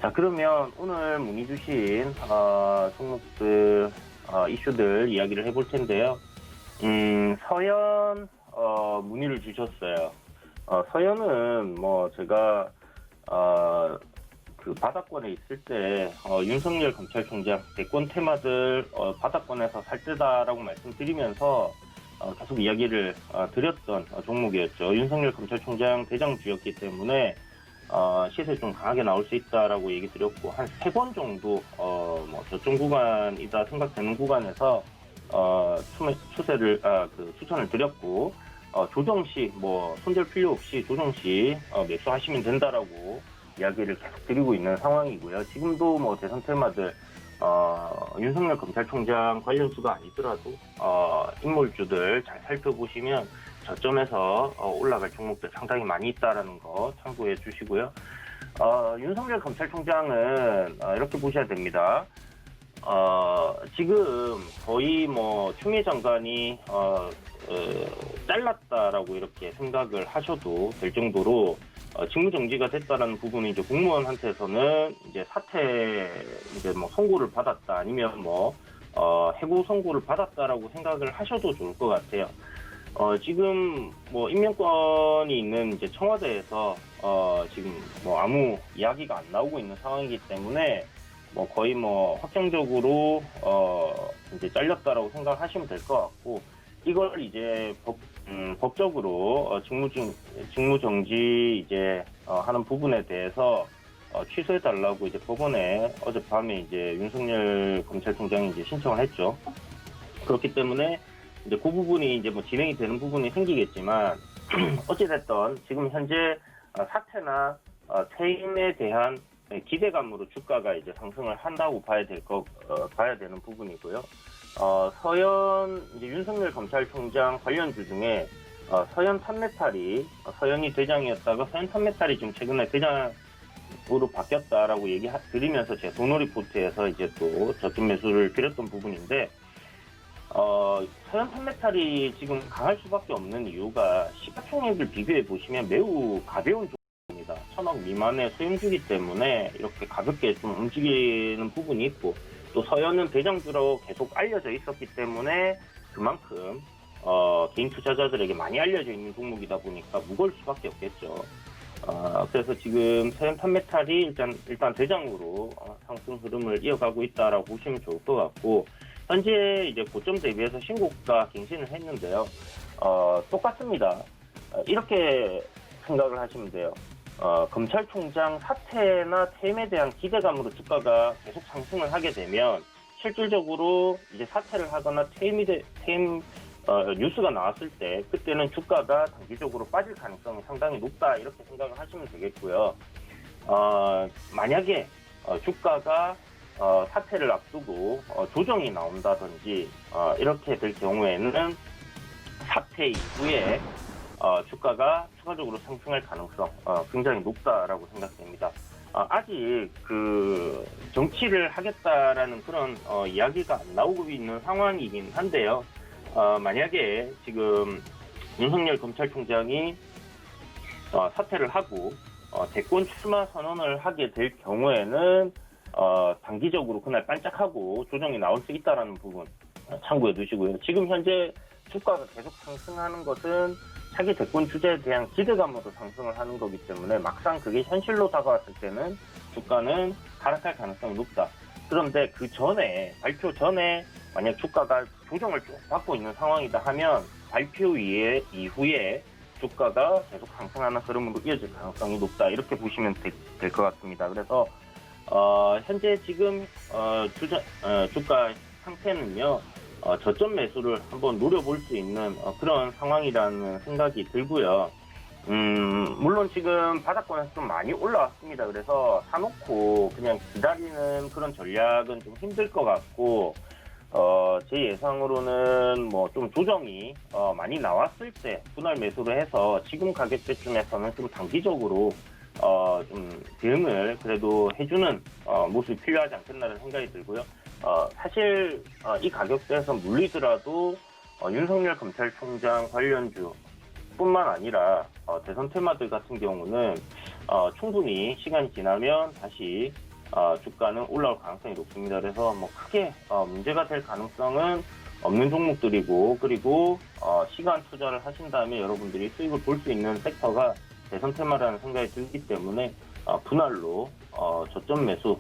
자, 그러면 오늘 문의 주신 종목들 이슈들 이야기를 해볼 텐데요. 서현 문의를 주셨어요. 서현은 뭐 제가 그 바닥권에 있을 때 윤석열 검찰총장 대권 테마들 바닥권에서 살 때다라고 말씀드리면서 계속 이야기를 드렸던 종목이었죠. 윤석열 검찰총장 대장주였기 때문에 시세 좀 강하게 나올 수 있다라고 얘기 드렸고 한 3번 정도 뭐 저점 구간이다 생각되는 구간에서 추세를 추천을 드렸고 조정 시 뭐 손절 필요 없이 조정 시 매수하시면 된다라고 이야기를 계속 드리고 있는 상황이고요. 지금도 뭐 대선 테마들 윤석열 검찰총장 관련수가 아니더라도 인물주들 잘 살펴보시면 저점에서 올라갈 종목들 상당히 많이 있다라는 거 참고해 주시고요. 윤석열 검찰총장은 이렇게 보셔야 됩니다. 지금 거의 뭐 추미애 장관이 잘랐다라고 이렇게 생각을 하셔도 될 정도로 직무정지가 됐다라는 부분이 이제 공무원한테서는 이제 사퇴 이제 뭐 선고를 받았다 아니면 뭐 해고 선고를 받았다라고 생각을 하셔도 좋을 것 같아요. 지금 뭐 임명권이 있는 이제 청와대에서 지금 뭐 아무 이야기가 안 나오고 있는 상황이기 때문에 뭐 거의 뭐 확정적으로 이제 잘렸다라고 생각하시면 될 것 같고 이걸 이제 법적으로 직무정지 이제 하는 부분에 대해서 취소해 달라고 이제 법원에 어젯밤에 이제 윤석열 검찰총장이 이제 신청을 했죠. 그렇기 때문에 이제 그 부분이 이제 뭐 진행이 되는 부분이 생기겠지만 어찌됐든 지금 현재 사퇴나 퇴임에 대한 기대감으로 주가가 이제 상승을 한다고 봐야 되는 부분이고요. 서현 이제 윤석열 검찰총장 관련주 중에 서현 판메탈이 서현이 대장이었다가 서현 판메탈이 지금 최근에 대장으로 바뀌었다라고 얘기 드리면서 제 도노 리포트에서 이제 또 저점 매수를 드렸던 부분인데 서현 판메탈이 지금 강할 수밖에 없는 이유가 시가총액을 비교해 보시면 매우 가벼운 종목입니다. 1,000억 미만의 소형주기 때문에 이렇게 가볍게 좀 움직이는 부분이 있고, 또 서현은 대장주로 계속 알려져 있었기 때문에 그만큼 개인 투자자들에게 많이 알려져 있는 종목이다 보니까 무거울 수밖에 없겠죠. 그래서 지금 서현 판메탈이 일단 대장으로 상승 흐름을 이어가고 있다라고 보시면 좋을 것 같고, 현재 이제 고점 대비해서 신고가 갱신을 했는데요. 똑같습니다. 이렇게 생각을 하시면 돼요. 검찰총장 사퇴나 퇴임에 대한 기대감으로 주가가 계속 상승을 하게 되면 실질적으로 이제 사퇴를 하거나 퇴임 뉴스가 나왔을 때 그때는 주가가 단기적으로 빠질 가능성이 상당히 높다, 이렇게 생각을 하시면 되겠고요. 만약에 주가가 사태를 앞두고 조정이 나온다든지 이렇게 될 경우에는 사태 이후에 주가가 추가적으로 상승할 가능성 굉장히 높다라고 생각됩니다. 아직 그 정치를 하겠다라는 그런 이야기가 안 나오고 있는 상황이긴 한데요. 만약에 지금 윤석열 검찰총장이 사퇴를 하고 대권 출마 선언을 하게 될 경우에는 단기적으로 그날 반짝하고 조정이 나올 수 있다는 부분 참고해 두시고요. 지금 현재 주가가 계속 상승하는 것은 차기 대권 주제에 대한 기대감으로 상승을 하는 거기 때문에 막상 그게 현실로 다가왔을 때는 주가는 하락할 가능성이 높다. 그런데 그 전에, 발표 전에 만약 주가가 조정을 쭉 받고 있는 상황이다 하면 발표 이후에 주가가 계속 상승하는 흐름으로 이어질 가능성이 높다, 이렇게 보시면 될 것 같습니다. 그래서 현재 지금 주가 상태는요, 저점 매수를 한번 노려볼 수 있는 그런 상황이라는 생각이 들고요. 물론 지금 바닥권에서 좀 많이 올라왔습니다. 그래서 사놓고 그냥 기다리는 그런 전략은 좀 힘들 것 같고, 제 예상으로는 뭐 좀 조정이 많이 나왔을 때 분할 매수를 해서 지금 가격대쯤에서는 좀 단기적으로 좀 대응을 그래도 해주는 모습이 필요하지 않겠나라는 생각이 들고요. 사실 이 가격대에서 물리더라도 윤석열 검찰총장 관련주 뿐만 아니라 대선 테마들 같은 경우는 충분히 시간이 지나면 다시 주가는 올라올 가능성이 높습니다. 그래서 뭐 크게 문제가 될 가능성은 없는 종목들이고, 그리고 시간 투자를 하신 다음에 여러분들이 수익을 볼 수 있는 섹터가 대선 테마라는 생각이 들기 때문에 분할로 저점 매수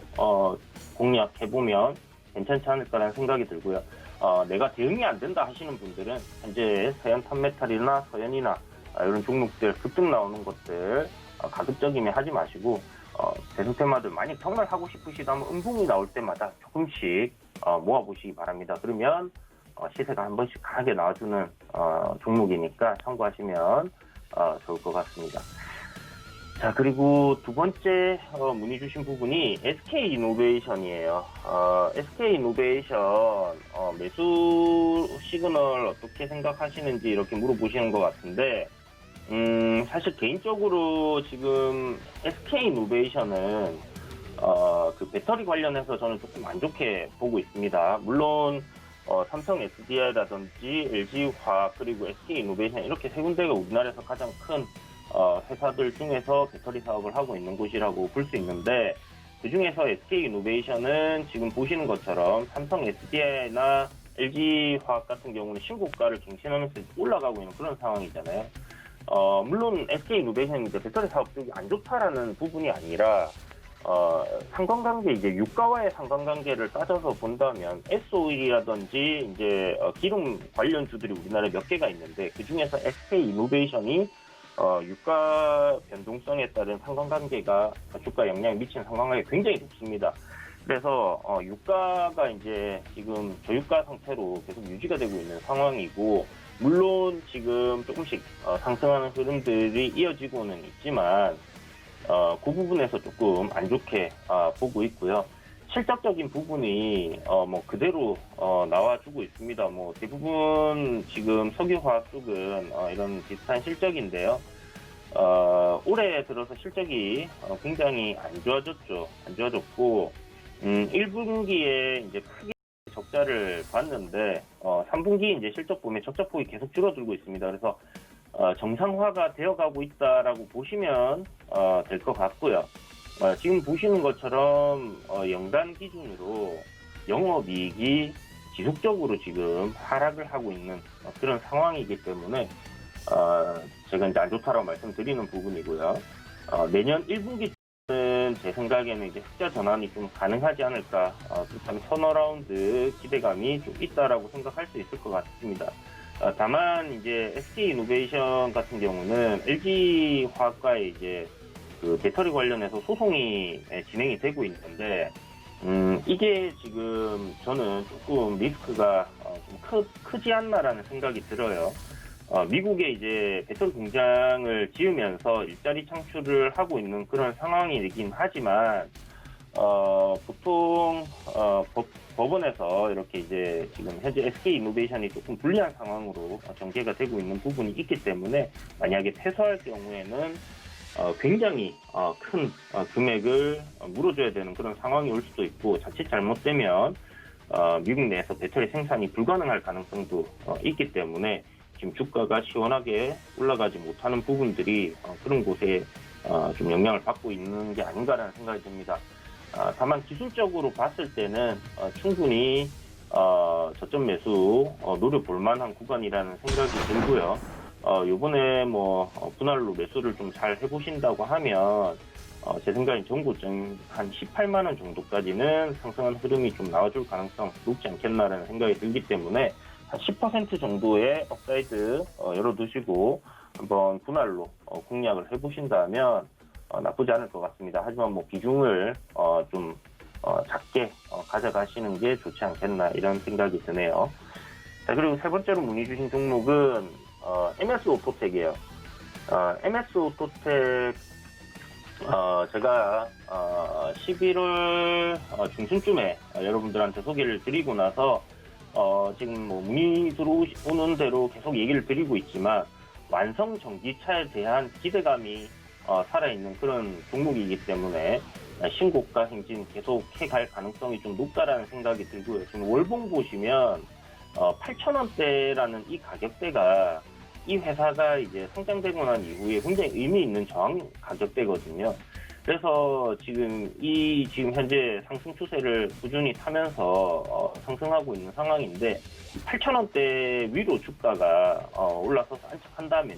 공략해보면 괜찮지 않을까라는 생각이 들고요. 내가 대응이 안 된다 하시는 분들은 현재 서현 판메탈이나 서현이나 이런 종목들 급등 나오는 것들 가급적이면 하지 마시고, 대선 테마들 만약 정말 하고 싶으시다면 음봉이 나올 때마다 조금씩 모아보시기 바랍니다. 그러면 시세가 한 번씩 강하게 나와주는 종목이니까 참고하시면 좋을 것 같습니다. 자, 그리고 두 번째 문의 주신 부분이 SK이노베이션이에요. SK이노베이션 매수 시그널 어떻게 생각하시는지 이렇게 물어보시는 것 같은데, 사실 개인적으로 지금 SK이노베이션은 그 배터리 관련해서 저는 조금 안 좋게 보고 있습니다. 물론 삼성 SDI라든지 LG화학 그리고 SK이노베이션 이렇게 세 군데가 우리나라에서 가장 큰 회사들 중에서 배터리 사업을 하고 있는 곳이라고 볼 수 있는데, 그중에서 SK이노베이션은 지금 보시는 것처럼 삼성 SDI나 LG화학 같은 경우는 신고가를 갱신하면서 올라가고 있는 그런 상황이잖아요. 물론 SK이노베이션이 배터리 사업 쪽이 안 좋다라는 부분이 아니라 상관관계, 이제 유가와의 상관관계를 따져서 본다면 S-오일이라든지 이제 기름 관련주들이 우리나라에 몇 개가 있는데, 그 중에서 SK이노베이션이 유가 변동성에 따른 상관관계가 주가 영향을 미치는 상관관계가 굉장히 높습니다. 그래서 유가가 이제 지금 저유가 상태로 계속 유지가 되고 있는 상황이고, 물론 지금 조금씩 상승하는 흐름들이 이어지고는 있지만 그 부분에서 조금 안 좋게 보고 있고요. 실적적인 부분이 뭐 그대로 나와주고 있습니다. 뭐 대부분 지금 석유화학 쪽은 이런 비슷한 실적인데요. 올해 들어서 실적이 굉장히 안 좋아졌죠. 안 좋아졌고 1분기에 이제 크게 흑자를 봤는데 3분기 이제 실적 보면 적자폭이 계속 줄어들고 있습니다. 그래서 정상화가 되어가고 있다라고 보시면 될 것 같고요. 지금 보시는 것처럼 연간 기준으로 영업이익이 지속적으로 지금 하락을 하고 있는 그런 상황이기 때문에 제가 이제 안 좋다라고 말씀드리는 부분이고요. 내년 1분기는 제 생각에는 이제 흑자 전환이 좀 가능하지 않을까, 그렇다면 턴어라운드 기대감이 좀 있다라고 생각할 수 있을 것 같습니다. 다만 이제 SK 이노베이션 같은 경우는 LG 화학과의 이제 그 배터리 관련해서 소송이 진행이 되고 있는데, 이게 지금 저는 조금 리스크가 좀 크지 않나라는 생각이 들어요. 미국에 이제 배터리 공장을 지으면서 일자리 창출을 하고 있는 그런 상황이긴 하지만, 보통, 법원에서 이렇게 이제 지금 현재 SK 이노베이션이 조금 불리한 상황으로 전개가 되고 있는 부분이 있기 때문에 만약에 패소할 경우에는 굉장히 큰 금액을 물어줘야 되는 그런 상황이 올 수도 있고, 자칫 잘못되면 미국 내에서 배터리 생산이 불가능할 가능성도 있기 때문에 지금 주가가 시원하게 올라가지 못하는 부분들이 그런 곳에 좀 영향을 받고 있는 게 아닌가라는 생각이 듭니다. 다만 기술적으로 봤을 때는 충분히 저점 매수 노려볼 만한 구간이라는 생각이 들고요. 요번에 분할로 매수를 좀 잘 해보신다고 하면 제 생각엔 전고점 한 18만 원 정도까지는 상승한 흐름이 좀 나와줄 가능성 높지 않겠나라는 생각이 들기 때문에 한 10% 정도의 업사이드 열어두시고 한번 분할로 공략을 해보신다면 나쁘지 않을 것 같습니다. 하지만 비중을 좀 작게 가져가시는 게 좋지 않겠나 이런 생각이 드네요. 자, 그리고 세 번째로 문의 주신 종목은 MS 오토텍이에요. MS 오토텍 제가 11월 중순쯤에 여러분들한테 소개를 드리고 나서 지금 문의 들어오는 대로 계속 얘기를 드리고 있지만 완성 전기차에 대한 기대감이 살아있는 그런 종목이기 때문에 신고가 행진 계속 해갈 가능성이 좀 높다라는 생각이 들고요. 지금 월봉 보시면 8,000원대라는 이 가격대가 이 회사가 이제 상장되고 난 이후에 굉장히 의미 있는 저항 가격대거든요. 그래서 지금 현재 상승 추세를 꾸준히 타면서 상승하고 있는 상황인데 8,000원대 위로 주가가 올라서서 안착한다면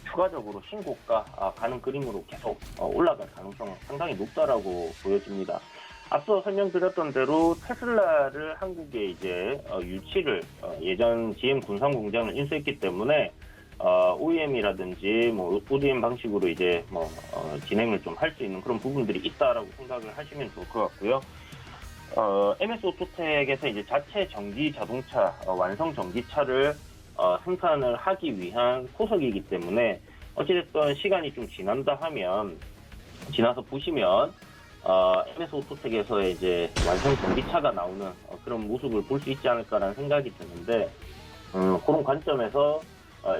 추가적으로 신고가 가는 그림으로 계속 올라갈 가능성 상당히 높다라고 보여집니다. 앞서 설명드렸던 대로 테슬라를 한국에 이제 유치를 예전 GM 군산 공장을 인수했기 때문에 OEM이라든지 ODM 방식으로 이제 진행을 좀 할 수 있는 그런 부분들이 있다라고 생각을 하시면 좋을 것 같고요. MS 오토텍에서 이제 자체 전기 자동차 완성 전기차를 생산을 하기 위한 포석이기 때문에 어찌됐든 시간이 좀 지나서 보시면 MS 오토텍에서의 이제 완성 전기차가 나오는 그런 모습을 볼 수 있지 않을까라는 생각이 드는데, 그런 관점에서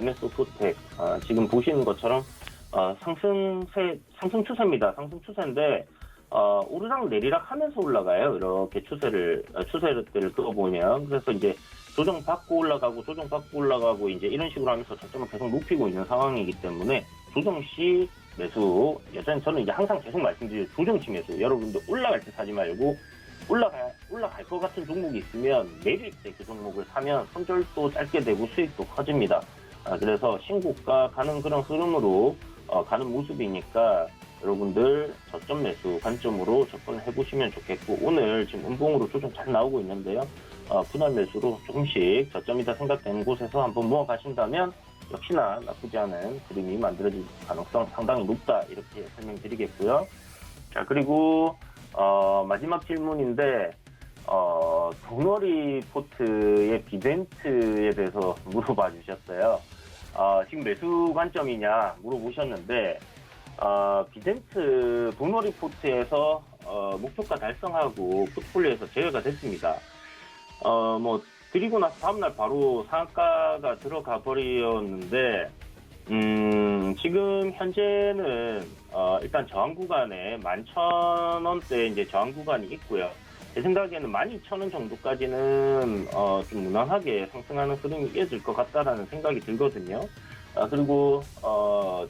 MS 오토텍 지금 보시는 것처럼 상승 추세입니다. 상승 추세인데 오르락 내리락 하면서 올라가요. 이렇게 추세를 그어보면. 그래서 이제 조정받고 올라가고 이제 이런 식으로 하면서 저점을 계속 높이고 있는 상황이기 때문에 조정 시 매수, 여전히 저는 이제 항상 계속 말씀드리죠. 조정 시 매수. 여러분들 올라갈 때 사지 말고 올라갈 것 같은 종목이 있으면 내릴 때 그 종목을 사면 손절도 짧게 되고 수익도 커집니다. 그래서 신고가 가는 그런 흐름으로 가는 모습이니까 여러분들 저점 매수 관점으로 접근을 해보시면 좋겠고, 오늘 지금 음봉으로 조정 잘 나오고 있는데요. 분할 매수로 조금씩 저점이다 생각되는 곳에서 한번 모아 가신다면 역시나 나쁘지 않은 그림이 만들어질 가능성 상당히 높다, 이렇게 설명드리겠고요. 자, 그리고 마지막 질문인데 도너리 포트의 비덴트에 대해서 물어봐 주셨어요. 지금 매수 관점이냐 물어보셨는데, 비덴트 도너리 포트에서 목표가 달성하고 포트폴리오에서 제외가 됐습니다. 드리고 나서 다음날 바로 상한가가 들어가 버렸는데, 지금 현재는 일단 저항 구간에 11,000원대 이제 저항 구간이 있고요. 제 생각에는 12,000원 정도까지는 좀 무난하게 상승하는 흐름이 이어질 것 같다라는 생각이 들거든요. 그리고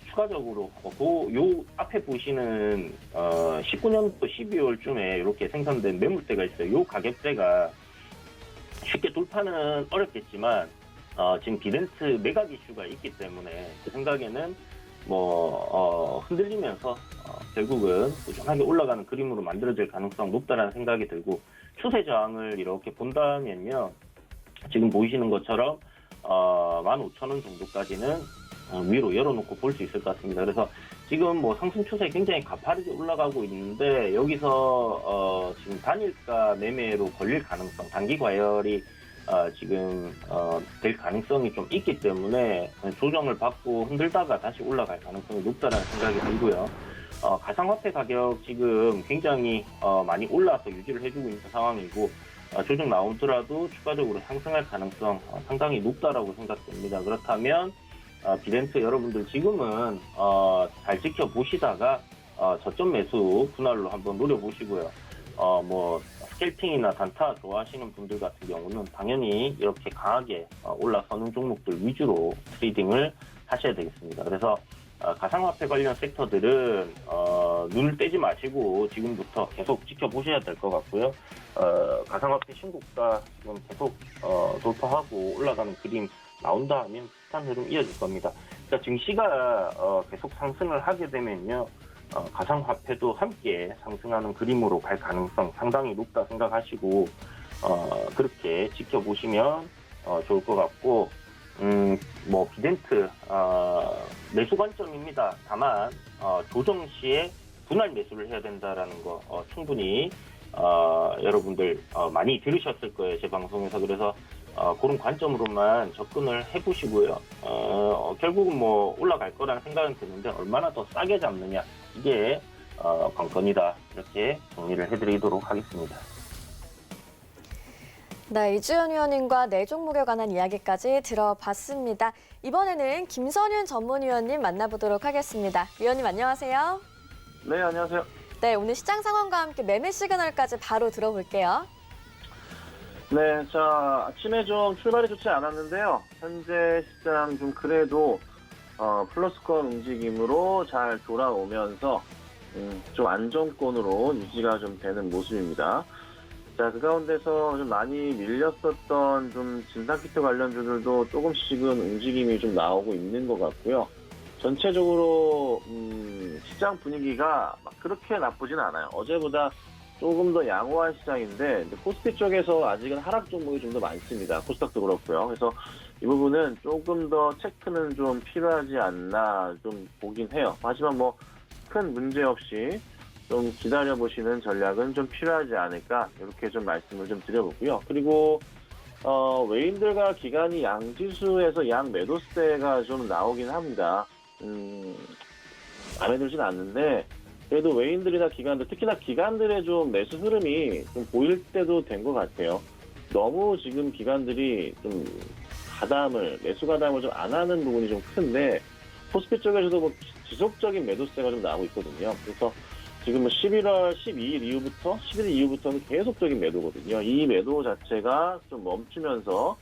추가적으로 요 앞에 보시는 19년도 12월쯤에 이렇게 생산된 매물대가 있어요. 요 가격대가 쉽게 돌파는 어렵겠지만 지금 비덴트 매각 이슈가 있기 때문에 제 생각에는 흔들리면서 결국은 꾸준하게 올라가는 그림으로 만들어질 가능성 높다라는 생각이 들고, 추세 저항을 이렇게 본다면요, 지금 보이시는 것처럼 15,000원 정도까지는 위로 열어놓고 볼 수 있을 것 같습니다. 그래서 지금 상승 추세 굉장히 가파르게 올라가고 있는데, 여기서 지금 단일가 매매로 걸릴 가능성, 단기 과열이 지금 될 가능성이 좀 있기 때문에 조정을 받고 흔들다가 다시 올라갈 가능성이 높다라는 생각이 들고요. 가상화폐 가격 지금 굉장히 많이 올라와서 유지를 해주고 있는 상황이고, 조정 나오더라도 추가적으로 상승할 가능성 상당히 높다라고 생각됩니다. 그렇다면 비덴트 여러분들 지금은 잘 지켜보시다가 저점 매수 분할로 한번 노려보시고요. 스캘핑이나 단타 좋아하시는 분들 같은 경우는 당연히 이렇게 강하게 올라서는 종목들 위주로 트레이딩을 하셔야 되겠습니다. 그래서 가상화폐 관련 섹터들은 눈을 떼지 마시고 지금부터 계속 지켜보셔야 될 것 같고요. 가상화폐 신고가 지금 계속 돌파하고 올라가는 그림 나온다 하면 비슷한 흐름 이어질 겁니다. 그러니까 증시가 계속 상승을 하게 되면요, 가상화폐도 함께 상승하는 그림으로 갈 가능성 상당히 높다 생각하시고 그렇게 지켜보시면 좋을 것 같고, 비덴트 매수 관점입니다. 다만 조정 시에 분할 매수를 해야 된다라는 거 충분히 여러분들 많이 들으셨을 거예요, 제 방송에서. 그래서 그런 관점으로만 접근을 해보시고요. 결국은 올라갈 거라는 생각은 드는데 얼마나 더 싸게 잡느냐, 이게 관건이다, 이렇게 정리를 해드리도록 하겠습니다. 네, 이주연 위원님과 네 종목에 관한 이야기까지 들어봤습니다. 이번에는 김선윤 전문위원님 만나보도록 하겠습니다. 위원님 안녕하세요. 네, 안녕하세요. 네, 오늘 시장 상황과 함께 매매 시그널까지 바로 들어볼게요. 네, 자, 아침에 좀 출발이 좋지 않았는데요. 현재 시장 좀 그래도 플러스권 움직임으로 잘 돌아오면서 좀 안정권으로 유지가 좀 되는 모습입니다. 자, 그 가운데서 좀 많이 밀렸었던 좀 진단키트 관련주들도 조금씩은 움직임이 좀 나오고 있는 것 같고요. 전체적으로 시장 분위기가 막 그렇게 나쁘진 않아요. 어제보다 조금 더 양호한 시장인데 코스피 쪽에서 아직은 하락 종목이 좀 더 많습니다. 코스닥도 그렇고요. 그래서 이 부분은 조금 더 체크는 좀 필요하지 않나 좀 보긴 해요. 하지만 큰 문제 없이 좀 기다려보시는 전략은 좀 필요하지 않을까, 이렇게 좀 말씀을 좀 드려보고요. 그리고 외인들과 기관이 양지수에서 양 매도세가 좀 나오긴 합니다. 마음에 들진 않는데, 그래도 외인들이나 기관들, 특히나 기관들의 좀 매수 흐름이 좀 보일 때도 된 것 같아요. 너무 지금 기관들이 좀 매수 가담을 좀 안 하는 부분이 좀 큰데, 코스피 쪽에서도 지속적인 매도세가 좀 나오고 있거든요. 그래서 지금 11월 12일 이후부터, 11일 이후부터는 계속적인 매도거든요. 이 매도 자체가 좀 멈추면서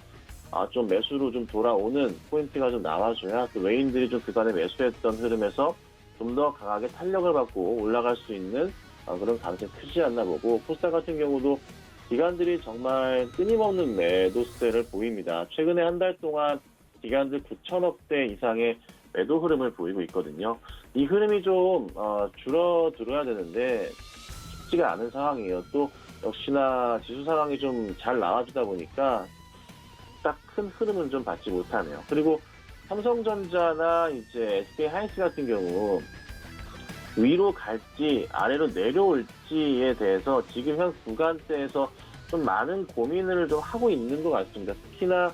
좀 매수로 좀 돌아오는 포인트가 좀 나와줘야 또 외인들이 좀 그간에 매수했던 흐름에서 좀 더 강하게 탄력을 받고 올라갈 수 있는 그런 가능성이 크지 않나 보고, 코스닥 같은 경우도 기관들이 정말 끊임없는 매도세를 보입니다. 최근에 한 달 동안 기관들 9천억대 이상의 매도 흐름을 보이고 있거든요. 이 흐름이 좀 줄어들어야 되는데 쉽지가 않은 상황이에요. 또 역시나 지수 상황이 좀 잘 나와주다 보니까 딱 큰 흐름은 좀 받지 못하네요. 그리고 삼성전자나 이제 SK 하이닉스 같은 경우 위로 갈지 아래로 내려올지에 대해서 지금 현 구간대에서 좀 많은 고민을 좀 하고 있는 것 같습니다. 특히나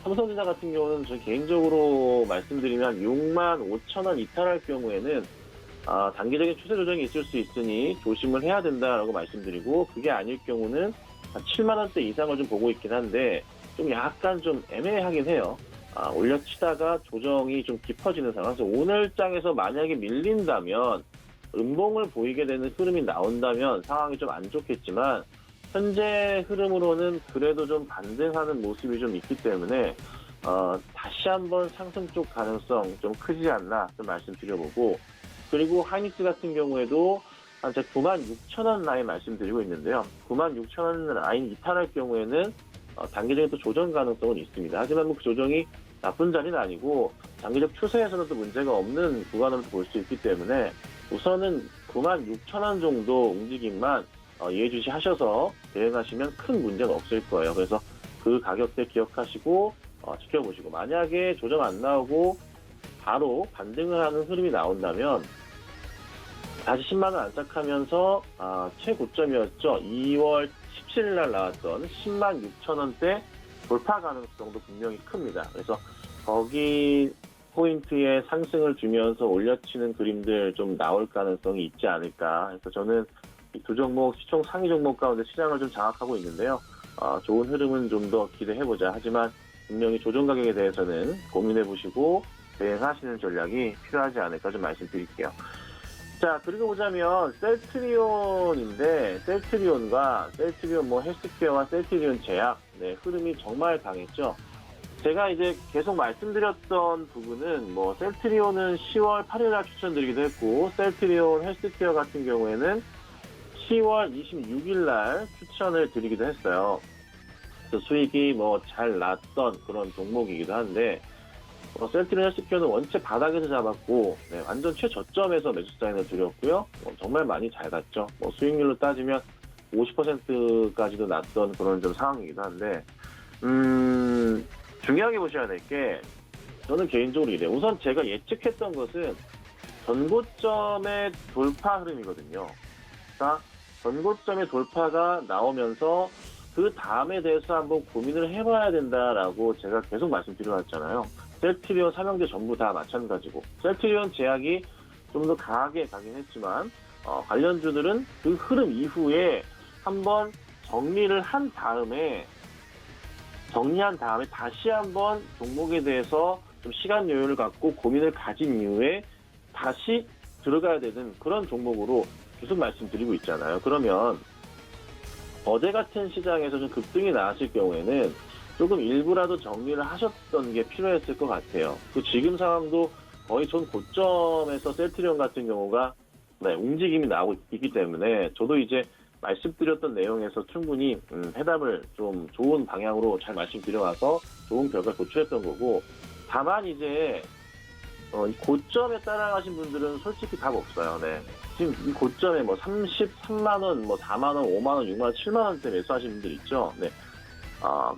삼성전자 같은 경우는 저 개인적으로 말씀드리면 65,000원 이탈할 경우에는 단기적인 추세 조정이 있을 수 있으니 조심을 해야 된다라고 말씀드리고, 그게 아닐 경우는 7만 원대 이상을 좀 보고 있긴 한데 좀 약간 좀 애매하긴 해요. 올려치다가 조정이 좀 깊어지는 상황. 그래서 오늘 장에서 만약에 밀린다면, 음봉을 보이게 되는 흐름이 나온다면 상황이 좀 안 좋겠지만, 현재 흐름으로는 그래도 좀 반등하는 모습이 좀 있기 때문에 다시 한번 상승 쪽 가능성 좀 크지 않나 좀 말씀드려보고, 그리고 하이닉스 같은 경우에도 제가 96,000원 라인 말씀드리고 있는데요. 96,000원 라인 이탈할 경우에는 단기적인 또 조정 가능성은 있습니다. 하지만 그 조정이 나쁜 자리는 아니고 장기적 추세에서는 또 문제가 없는 구간으로 볼 수 있기 때문에 우선은 96,000원 정도 움직임만 예의주시하셔서 대응하시면 큰 문제는 없을 거예요. 그래서 그 가격대 기억하시고 지켜보시고, 만약에 조정 안 나오고 바로 반등을 하는 흐름이 나온다면 다시 10만 원 안착하면서 최고점이었죠. 2월 17일 날 나왔던 10만 6천 원대 돌파 가능성도 분명히 큽니다. 그래서 거기 포인트에 상승을 주면서 올려치는 그림들 좀 나올 가능성이 있지 않을까. 그래서 저는 이 두 종목 시총 상위 종목 가운데 시장을 좀 장악하고 있는데요. 좋은 흐름은 좀 더 기대해보자. 하지만 분명히 조정 가격에 대해서는 고민해보시고 대응하시는 전략이 필요하지 않을까 좀 말씀드릴게요. 자, 그리고 보자면 셀트리온인데, 셀트리온 헬스케어와 셀트리온 제약, 네, 흐름이 정말 강했죠. 제가 이제 계속 말씀드렸던 부분은 셀트리온은 10월 8일 날 추천드리기도 했고, 셀트리온 헬스케어 같은 경우에는 10월 26일 날 추천을 드리기도 했어요. 그래서 수익이 잘 났던 그런 종목이기도 한데, 셀트리온 헬스케어는 원체 바닥에서 잡았고, 네, 완전 최저점에서 매수 사인을 드렸고요. 정말 많이 잘 갔죠. 수익률로 따지면 50%까지도 났던 그런 좀 상황이기도 한데, 중요하게 보셔야 될 게, 저는 개인적으로 이래요. 우선 제가 예측했던 것은 전고점의 돌파 흐름이거든요. 그러니까 전고점의 돌파가 나오면서 그 다음에 대해서 한번 고민을 해봐야 된다라고 제가 계속 말씀드려왔잖아요. 셀트리온, 삼형제 전부 다 마찬가지고, 셀트리온 제약이 좀 더 강하게 가긴 했지만 관련주들은 그 흐름 이후에 한번 정리한 다음에 다시 한번 종목에 대해서 좀 시간 여유를 갖고 고민을 가진 이후에 다시 들어가야 되는 그런 종목으로 계속 말씀드리고 있잖아요. 그러면 어제 같은 시장에서 좀 급등이 나왔을 경우에는 조금 일부라도 정리를 하셨던 게 필요했을 것 같아요. 그 지금 상황도 거의 전 고점에서 셀트리온 같은 경우가 움직임이 나오고 있기 때문에 저도 이제 말씀드렸던 내용에서 충분히 해답을 좀 좋은 방향으로 잘 말씀드려와서 좋은 결과를 도출했던 거고, 다만 이제 이 고점에 따라가신 분들은 솔직히 답 없어요. 네. 지금 이 고점에 33만 원, 4만 원, 5만 원, 6만 원, 7만 원대 매수하신 분들 있죠. 네.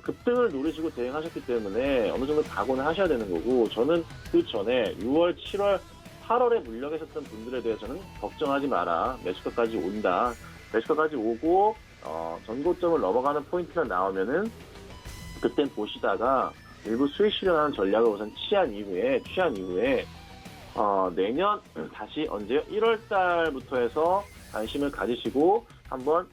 급등을 노리시고 대응하셨기 때문에 어느 정도 각오는 하셔야 되는 거고, 저는 그 전에 6월, 7월, 8월에 물려계셨던 분들에 대해서는 걱정하지 마라. 매수가까지 온다. 매수가까지 오고 전고점을 넘어가는 포인트가 나오면은 그땐 보시다가 일부 수익 실현하는 전략을 우선 취한 이후에 내년 다시 언제요? 1월 달부터 해서 관심을 가지시고 한번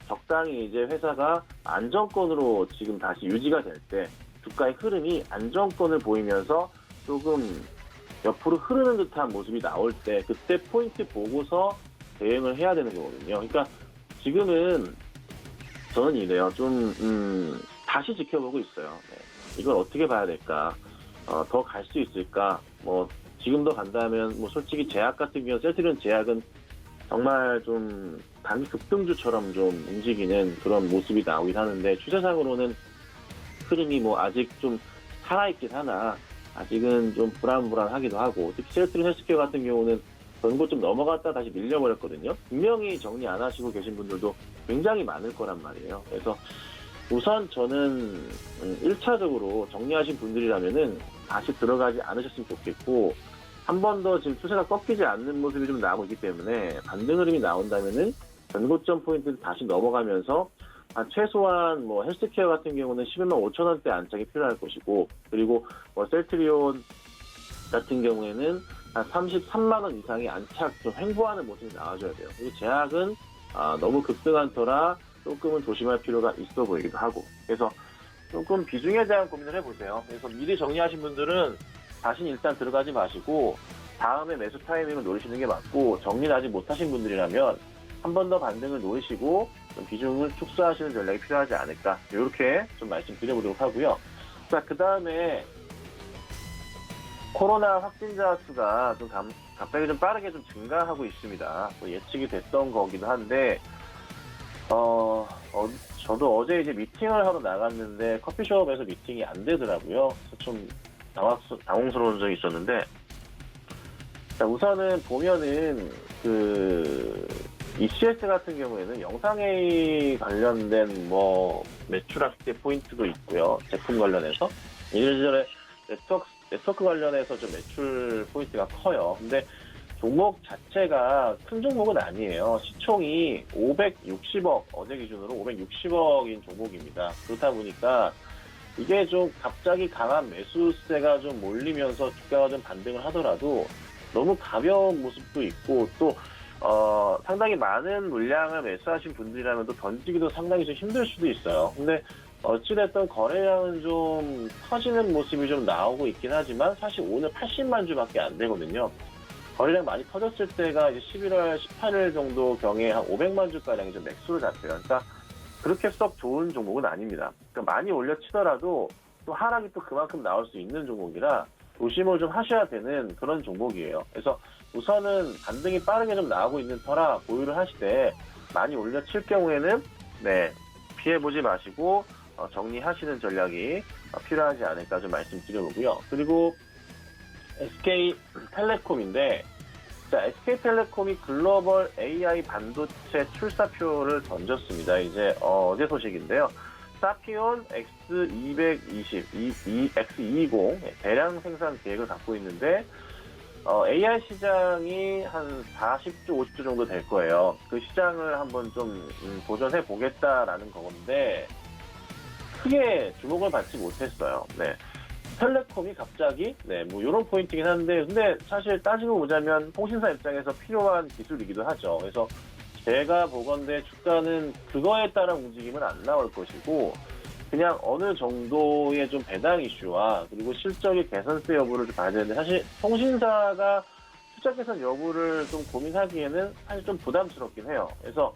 적당히 이제 회사가 안정권으로 지금 다시 유지가 될 때, 주가의 흐름이 안정권을 보이면서 조금 옆으로 흐르는 듯한 모습이 나올 때, 그때 포인트 보고서 대응을 해야 되는 거거든요. 그러니까 지금은 저는 이래요. 다시 지켜보고 있어요. 네. 이걸 어떻게 봐야 될까? 더 갈 수 있을까? 지금 더 간다면 솔직히 제약 같은 경우, 셀트리온 제약은 정말 좀 단기 급등주처럼 좀 움직이는 그런 모습이 나오긴 하는데, 추세상으로는 흐름이 아직 좀 살아있긴 하나 아직은 좀 불안하기도 하고, 특히 셀트리온 헬스케어 같은 경우는 전고 좀 넘어갔다 다시 밀려버렸거든요. 분명히 정리 안 하시고 계신 분들도 굉장히 많을 거란 말이에요. 그래서 우선 저는 1차적으로 정리하신 분들이라면은 다시 들어가지 않으셨으면 좋겠고, 한 번 더 지금 추세가 꺾이지 않는 모습이 좀 나오고 있기 때문에 반등 흐름이 나온다면은 전고점 포인트를 다시 넘어가면서 최소한 헬스케어 같은 경우는 11만 5천 원대 안착이 필요할 것이고, 그리고 셀트리온 같은 경우에는 한 33만 원 이상의 안착 좀 횡보하는 모습이 나와줘야 돼요. 그리고 제약은 너무 급등한 터라 조금은 조심할 필요가 있어 보이기도 하고, 그래서 조금 비중에 대한 고민을 해보세요. 그래서 미리 정리하신 분들은 다시는 일단 들어가지 마시고 다음에 매수 타이밍을 노리시는 게 맞고, 정리를 아직 못하신 분들이라면 한 번 더 반등을 노리시고 좀 비중을 축소하시는 전략이 필요하지 않을까 이렇게 좀 말씀드려보도록 하고요. 자, 그 다음에 코로나 확진자 수가 좀 갑자기 좀 빠르게 좀 증가하고 있습니다. 뭐 예측이 됐던 거기도 한데 저도 어제 이제 미팅을 하러 나갔는데 커피숍에서 미팅이 안 되더라고요. 그래서 좀 당황스러운 적이 있었는데, 자, 우선은 보면은 ECS 같은 경우에는 영상회의 관련된 뭐 매출 확대 포인트도 있고요. 제품 관련해서 이래저래 네트워크 관련해서 좀 매출 포인트가 커요. 근데 종목 자체가 큰 종목은 아니에요. 시총이 560억, 어제 기준으로 560억인 종목입니다. 그렇다 보니까 이게 좀 갑자기 강한 매수세가 좀 몰리면서 주가가 좀 반등을 하더라도 너무 가벼운 모습도 있고 또 상당히 많은 물량을 매수하신 분들이라면 또 던지기도 상당히 좀 힘들 수도 있어요. 근데 어찌됐든 거래량은 좀 터지는 모습이 좀 나오고 있긴 하지만 사실 오늘 80만 주밖에 안 되거든요. 거래량 많이 터졌을 때가 이제 11월 18일 정도 경에 한 500만 주가량이 좀 맥스로 잡혀요. 그러니까 그렇게 썩 좋은 종목은 아닙니다. 그러니까 많이 올려치더라도 또 하락이 또 그만큼 나올 수 있는 종목이라 조심을 좀 하셔야 되는 그런 종목이에요. 그래서 우선은 반등이 빠르게 좀 나오고 있는 터라 보유를 하시되 많이 올려칠 경우에는 피해보지 마시고 정리하시는 전략이 필요하지 않을까 좀 말씀드려보고요. 그리고 SK텔레콤인데, 자, SK텔레콤이 글로벌 AI 반도체 출사표를 던졌습니다. 이제 어제 소식인데요. 사피온 X220, X220 대량 생산 계획을 갖고 있는데 AI 시장이 한 40조, 50조 정도 될 거예요. 그 시장을 한번 좀 도전해 보겠다라는 건데 크게 주목을 받지 못했어요. 텔레콤이 갑자기 뭐 이런 포인트긴 한데 근데 사실 따지고 보자면 통신사 입장에서 필요한 기술이기도 하죠. 그래서 제가 보건대 주가는 그거에 따른 움직임은 안 나올 것이고 그냥 어느 정도의 좀 배당 이슈와 그리고 실적의 개선세 여부를 좀 봐야 되는데 사실 통신사가 실적 개선 여부를 좀 고민하기에는 사실 좀 부담스럽긴 해요. 그래서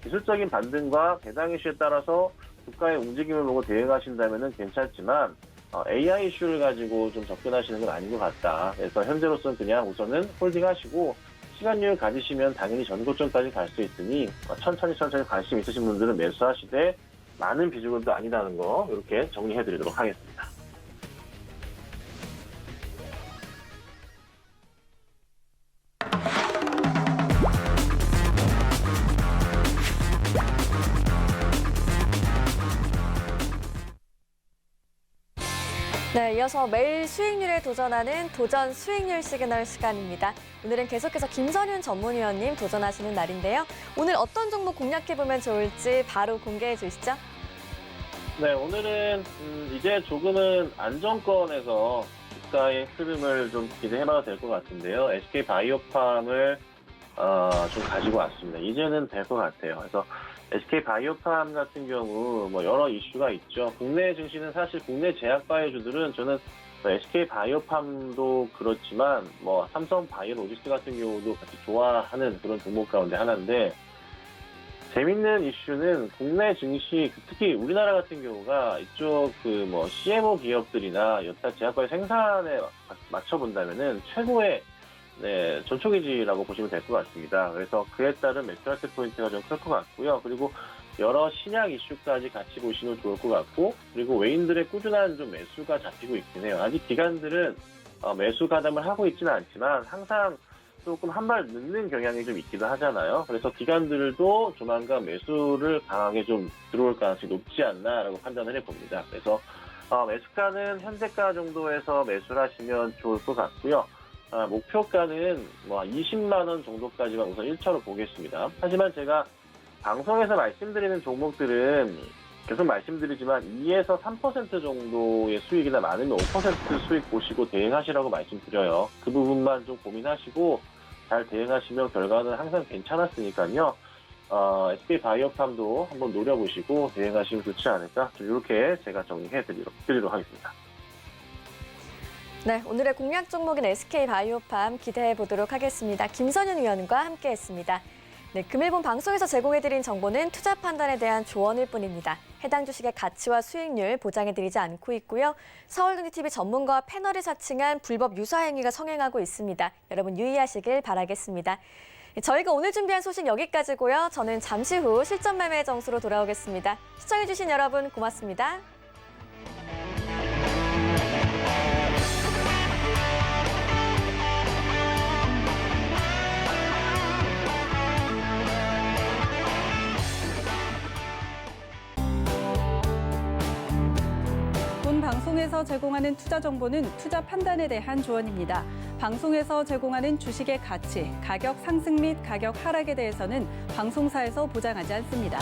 기술적인 반등과 배당 이슈에 따라서 주가의 움직임을 보고 대응하신다면은 괜찮지만 AI 이슈를 가지고 좀 접근하시는 건 아닌 것 같다. 그래서 현재로서는 그냥 우선은 홀딩하시고 시간 여유 가지시면 당연히 전고점까지 갈 수 있으니 천천히 관심 있으신 분들은 매수하시되 많은 비중은 또 아니라는 거 이렇게 정리해드리도록 하겠습니다. 네, 이어서 매일 수익률에 도전하는 도전 수익률 시그널 시간입니다. 오늘은 계속해서 김선윤 전문위원님 도전하시는 날인데요. 오늘 어떤 종목 공략해보면 좋을지 바로 공개해 주시죠. 네, 오늘은 이제 조금은 안정권에서 주가의 흐름을 좀 기대해봐도 될 것 같은데요. SK바이오팜을 좀 가지고 왔습니다. 이제는 될 것 같아요. 그래서 SK바이오팜 같은 경우 뭐 여러 이슈가 있죠. 국내 증시는 사실 국내 제약바이오주들은 저는 SK바이오팜도 그렇지만 뭐 삼성바이오로직스 같은 경우도 같이 좋아하는 그런 종목 가운데 하나인데 재밌는 이슈는 국내 증시 특히 우리나라 같은 경우가 이쪽 뭐 CMO 기업들이나 여타 제약바이오 생산에 맞춰본다면은 최고의 전초기지라고 보시면 될 것 같습니다. 그래서 그에 따른 매출할때 포인트가 좀 클 것 같고요. 그리고 여러 신약 이슈까지 같이 보시면 좋을 것 같고, 그리고 외인들의 꾸준한 좀 매수가 잡히고 있긴 해요. 아직 기관들은 매수 가담을 하고 있지는 않지만 항상 조금 한 발 늦는 경향이 좀 있기도 하잖아요. 그래서 기관들도 조만간 매수를 강하게 좀 들어올 가능성이 높지 않나라고 판단을 해봅니다. 그래서 매수가는 현재가 정도에서 매수를 하시면 좋을 것 같고요. 목표가는 뭐 20만 원 정도까지만 우선 1차로 보겠습니다. 하지만 제가 방송에서 말씀드리는 종목들은 계속 말씀드리지만 2에서 3% 정도의 수익이나 많으면 5% 수익 보시고 대응하시라고 말씀드려요. 그 부분만 좀 고민하시고 잘 대응하시면 결과는 항상 괜찮았으니까요. SK바이오팜도 한번 노려보시고 대응하시면 좋지 않을까? 좀 이렇게 제가 정리해드리도록 하겠습니다. 네, 오늘의 공략 종목인 SK바이오팜 기대해 보도록 하겠습니다. 김선윤 위원과 함께했습니다. 네, 금일본 방송에서 제공해드린 정보는 투자 판단에 대한 조언일 뿐입니다. 해당 주식의 가치와 수익률 보장해드리지 않고 있고요. 서울경제TV 전문가와 패널이 사칭한 불법 유사 행위가 성행하고 있습니다. 여러분 유의하시길 바라겠습니다. 저희가 오늘 준비한 소식 여기까지고요. 저는 잠시 후 실전 매매 정수로 돌아오겠습니다. 시청해주신 여러분 고맙습니다. 본 방송에서 제공하는 투자 정보는 투자 판단에 대한 조언입니다. 방송에서 제공하는 주식의 가치, 가격 상승 및 가격 하락에 대해서는 방송사에서 보장하지 않습니다.